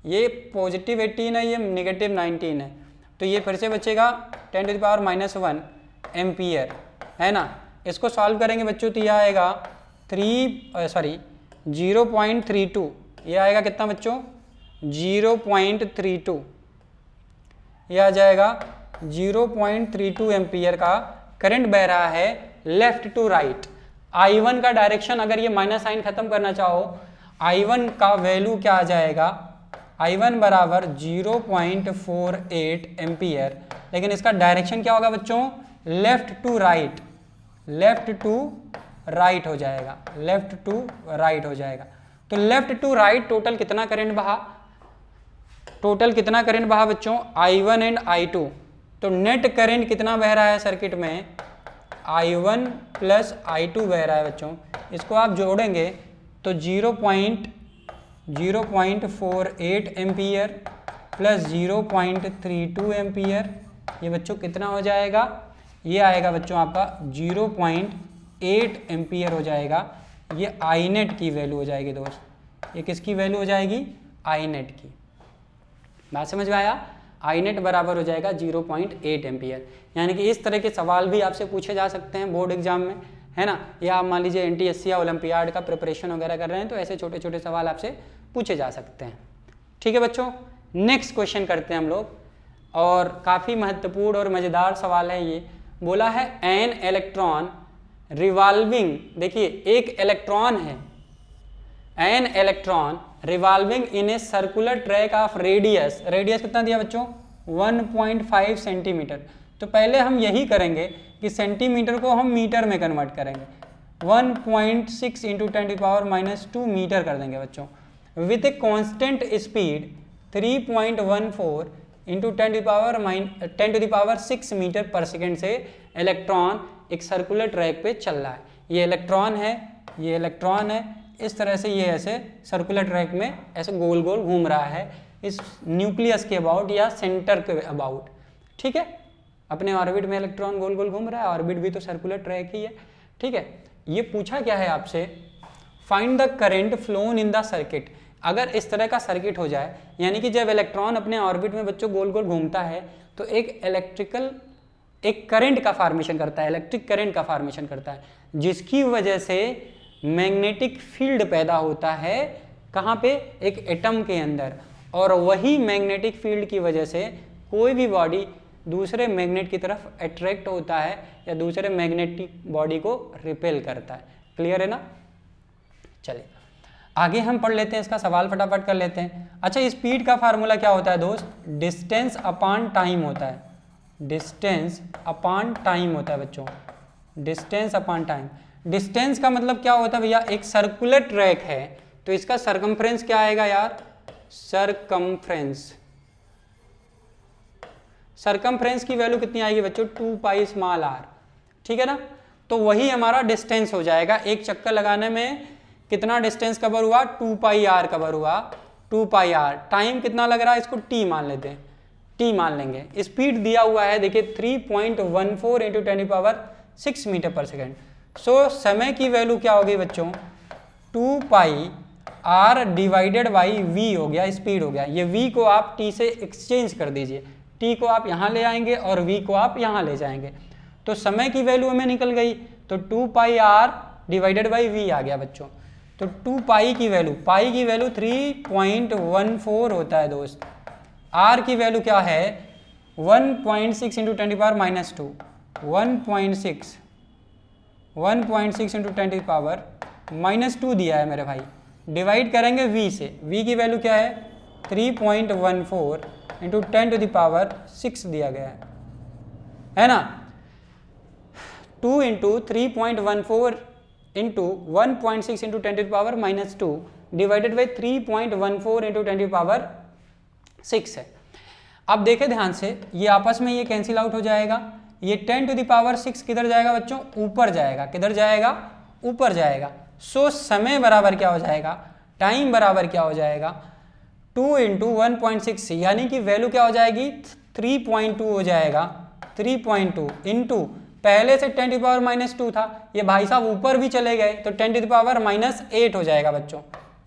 ये पॉजिटिव 18 है ये नेगेटिव 19 है तो ये फिर से बचेगा 10⁻−1 एम्पियर है ना। इसको सॉल्व करेंगे बच्चों तो ये आएगा 0.32, ये आएगा कितना बच्चों 0.32, ये आ जाएगा 0.32 एम्पियर का करंट बह रहा है लेफ्ट टू राइट। I1 का डायरेक्शन अगर ये माइनस साइन खत्म करना चाहो I1 का वैल्यू क्या आ जाएगा, I1 बराबर 0.48 एम्पियर, लेकिन इसका डायरेक्शन क्या होगा बच्चों, left to right, left to right हो जाएगा, लेफ्ट टू राइट हो जाएगा। तो लेफ्ट टू राइट टोटल कितना करंट बहा, टोटल कितना करंट बहा बच्चों I1 एंड I2। तो नेट करंट कितना बह रहा है सर्किट में, I1 प्लस I2 बह रहा है बच्चों। इसको आप जोड़ेंगे तो 0.48 एम्पियर प्लस 0.32 एम्पियर, ये बच्चों कितना हो जाएगा, ये आएगा बच्चों आपका 0.8 एम्पियर हो जाएगा। ये आई नेट की वैल्यू हो जाएगी दोस्त, ये किसकी वैल्यू हो जाएगी, आई नेट की। बात समझ में आया, आई नेट बराबर हो जाएगा 0.8 एम्पियर। यानी कि इस तरह के सवाल भी आपसे पूछे जा सकते हैं बोर्ड एग्जाम में, है ना। या आप मान लीजिए NTSC या ओलंपियाड का प्रिपरेशन वगैरह कर रहे हैं तो ऐसे छोटे छोटे सवाल आपसे पूछे जा सकते हैं। ठीक है बच्चों, नेक्स्ट क्वेश्चन करते हैं हम लोग, और काफ़ी महत्वपूर्ण और मज़ेदार सवाल है ये। बोला है एन इलेक्ट्रॉन रिवॉल्विंग, देखिए एक इलेक्ट्रॉन है, an electron revolving in a circular track of radius, radius कितना दिया बच्चों 1.5 सेंटीमीटर। तो पहले हम यही करेंगे कि सेंटीमीटर को हम मीटर में कन्वर्ट करेंगे। 1.6 इंटू 10⁻⁻² मीटर कर देंगे बच्चों। With a constant speed 3.14 into 10⁻6 metre per second से इलेक्ट्रॉन एक सर्कुलर ट्रैक पे चल रहा है। ये इलेक्ट्रॉन है, ये इलेक्ट्रॉन है, इस तरह से ये ऐसे सर्कुलर ट्रैक में ऐसे गोल गोल घूम रहा है इस न्यूक्लियस के अबाउट या सेंटर के अबाउट। ठीक है, अपने ऑर्बिट में इलेक्ट्रॉन गोल गोल घूम रहा है, ऑर्बिट भी तो सर्कुलर ट्रैक ही है। ठीक है, ये पूछा क्या है आपसे, find the current flown in the circuit. अगर इस तरह का सर्किट हो जाए, यानी कि जब इलेक्ट्रॉन अपने ऑर्बिट में बच्चों गोल गोल घूमता है तो एक करंट का फॉर्मेशन करता है, इलेक्ट्रिक करंट का फॉर्मेशन करता है, जिसकी वजह से मैग्नेटिक फील्ड पैदा होता है। कहाँ पे? एक एटम के अंदर। और वही मैग्नेटिक फील्ड की वजह से कोई भी बॉडी दूसरे मैग्नेट की तरफ अट्रैक्ट होता है या दूसरे मैग्नेटिक बॉडी को रिपेल करता है। क्लियर है ना? चलिए आगे हम पढ़ लेते हैं, इसका सवाल फटाफट कर लेते हैं। अच्छा, स्पीड का फार्मूला क्या होता है दोस्त? डिस्टेंस अपॉन टाइम होता है। डिस्टेंस अपॉन टाइम होता है बच्चों, डिस्टेंस अपॉन टाइम। डिस्टेंस का मतलब क्या होता है भैया? एक सर्कुलर ट्रैक है तो इसका सरकमफ्रेंस क्या आएगा यार? सरकमफ्रेंस। सरकमफ्रेंस की वैल्यू कितनी आएगी बच्चों? 2πr। ठीक है ना? तो वही हमारा डिस्टेंस हो जाएगा। एक चक्कर लगाने में कितना डिस्टेंस कवर हुआ? 2πr कवर हुआ, 2πr। टाइम कितना लग रहा है? इसको t मान लेते हैं, t मान लेंगे। स्पीड दिया हुआ है देखिए 3.14 इंटू 10⁻6 मीटर पर सेकेंड। सो समय की वैल्यू क्या होगी बच्चों? 2πr डिवाइडेड बाई v हो गया, स्पीड हो गया। ये v को आप t से एक्सचेंज कर दीजिए, t को आप यहाँ ले आएंगे और v को आप यहाँ ले जाएंगे, तो समय की वैल्यू हमें निकल गई। तो 2πr डिवाइडेड बाई v आ गया बच्चों। तो 2π की वैल्यू, पाई की वैल्यू 3.14 होता है दोस्त। r की वैल्यू क्या है? 1.6 इंटू 10⁻², 1.6 इंटू 10⁻² दिया है मेरे भाई। डिवाइड करेंगे v से, v की वैल्यू क्या है? 3.14 इंटू 10⁻6 दिया गया है ना? 2 into 3.14 into 1.6 into 10⁻² divided by 3.14 into 10⁻6 है। अब देखें ध्यान से, ये आपस में ये कैंसिल आउट हो जाएगा। ये 10⁻6 किधर जाएगा बच्चों? ऊपर जाएगा। किधर जाएगा? ऊपर जाएगा। सो समय बराबर क्या हो जाएगा? टाइम बराबर क्या हो जाएगा? 2 इंटू 1.6, यानी कि वैल्यू क्या हो जाएगी? 3.2 हो जाएगा। 3.2 इंटू पहले से 10⁻² था, ये भाई साहब ऊपर भी चले गए तो 10⁻8 हो जाएगा बच्चों।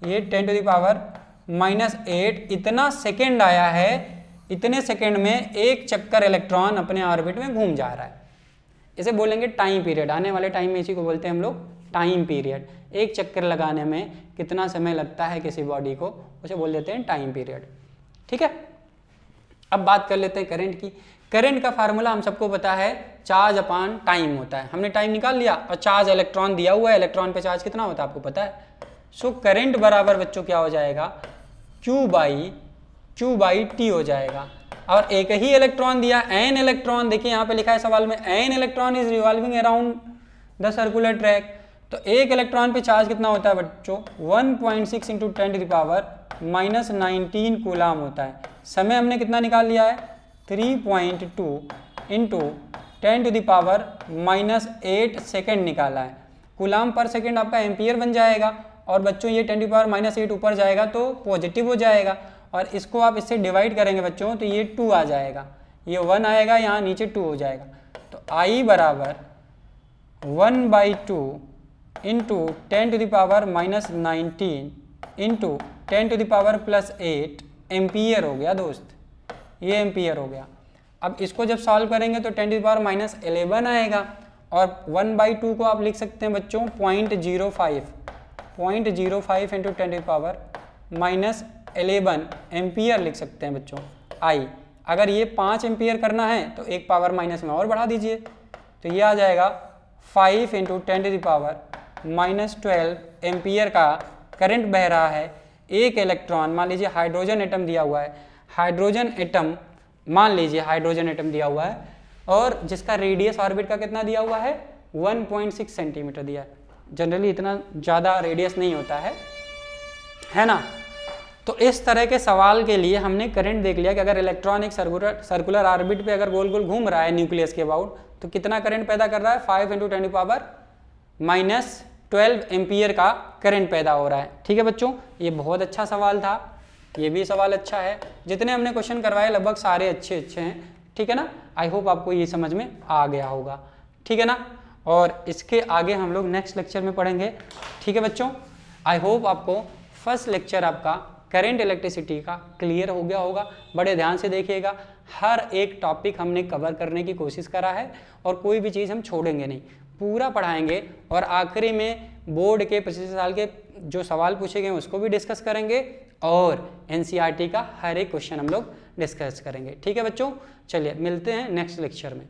ये 10⁻8 इतना सेकेंड आया है, इतने सेकेंड में एक चक्कर इलेक्ट्रॉन अपने ऑर्बिट में घूम जा रहा है। इसे बोलेंगे टाइम पीरियड। आने वाले टाइम में इसी को बोलते हैं हम लोग टाइम पीरियड। एक चक्कर लगाने में कितना समय लगता है किसी बॉडी को, उसे बोल देते हैं टाइम पीरियड। ठीक है, अब बात कर लेते हैं करंट की। करंट का फार्मूला हम सबको पता है, चार्ज अपॉन टाइम होता है। हमने टाइम निकाल लिया और चार्ज इलेक्ट्रॉन दिया हुआ है, इलेक्ट्रॉन पे चार्ज कितना होता है आपको पता है। सो करंट बराबर बच्चों क्या हो जाएगा? Q बाई टी हो जाएगा। और एक ही इलेक्ट्रॉन दिया, n इलेक्ट्रॉन, देखिए यहाँ पे लिखा है सवाल में, n electron is revolving around the circular track. तो एक इलेक्ट्रॉन पे चार्ज कितना होता है बच्चों? 1.6 इंटू 10⁻⁻19 कूलाम होता है। समय हमने कितना निकाल लिया है? 3.2 इंटू 10⁻8 सेकेंड निकाला है। कूलाम पर सेकेंड आपका एम्पियर बन जाएगा। और बच्चों ये 10⁻8 ऊपर जाएगा तो पॉजिटिव हो जाएगा, और इसको आप इससे डिवाइड करेंगे बच्चों तो ये 2 आ जाएगा, ये 1 आएगा, यहाँ नीचे 2 हो जाएगा। तो I बराबर 1/2 इंटू 10⁻19 इंटू 10⁻+8 एम्पियर हो गया दोस्त, ये एम्पियर हो गया। अब इसको जब सॉल्व करेंगे तो 10⁻11 आएगा, और 1/2 को आप लिख सकते हैं बच्चों 0.05 इंटू 10⁻11 एम्पियर लिख सकते हैं बच्चों I। अगर ये 5 एम्पियर करना है तो एक पावर माइनस में और बढ़ा दीजिए, तो ये आ जाएगा 5 इंटू 10⁻12 एम्पियर का करंट बह रहा है। एक इलेक्ट्रॉन, मान लीजिए हाइड्रोजन एटम दिया हुआ है, हाइड्रोजन एटम मान लीजिए हाइड्रोजन एटम दिया हुआ है, और जिसका रेडियस ऑर्बिट का कितना दिया हुआ है? 1.6 सेंटीमीटर दिया है। जनरली इतना ज़्यादा रेडियस नहीं होता है ना। तो इस तरह के सवाल के लिए हमने करंट देख लिया कि अगर इलेक्ट्रॉन एक सर्कुलर ऑर्बिट पे अगर गोल गोल घूम रहा है न्यूक्लियस के अबाउट, तो कितना करंट पैदा कर रहा है, 5 × 10⁻⁻12 एम्पियर का करंट पैदा हो रहा है। ठीक है बच्चों, ये बहुत अच्छा सवाल था, ये भी सवाल अच्छा है। जितने हमने क्वेश्चन करवाए लगभग सारे अच्छे हैं, ठीक है ना। आई होप आपको ये समझ में आ गया होगा, ठीक है ना। और इसके आगे हम लोग नेक्स्ट लेक्चर में पढ़ेंगे, ठीक है बच्चों। आई होप आपको फर्स्ट लेक्चर आपका करंट इलेक्ट्रिसिटी का क्लियर हो गया होगा। बड़े ध्यान से देखिएगा, हर एक टॉपिक हमने कवर करने की कोशिश करा है और कोई भी चीज़ हम छोड़ेंगे नहीं, पूरा पढ़ाएंगे। और आखिरी में बोर्ड के पिछले साल के जो सवाल पूछे गए उसको भी डिस्कस करेंगे और एनसीईआरटी का हर एक क्वेश्चन हम लोग डिस्कस करेंगे, ठीक है बच्चों। चलिए मिलते हैं नेक्स्ट लेक्चर में।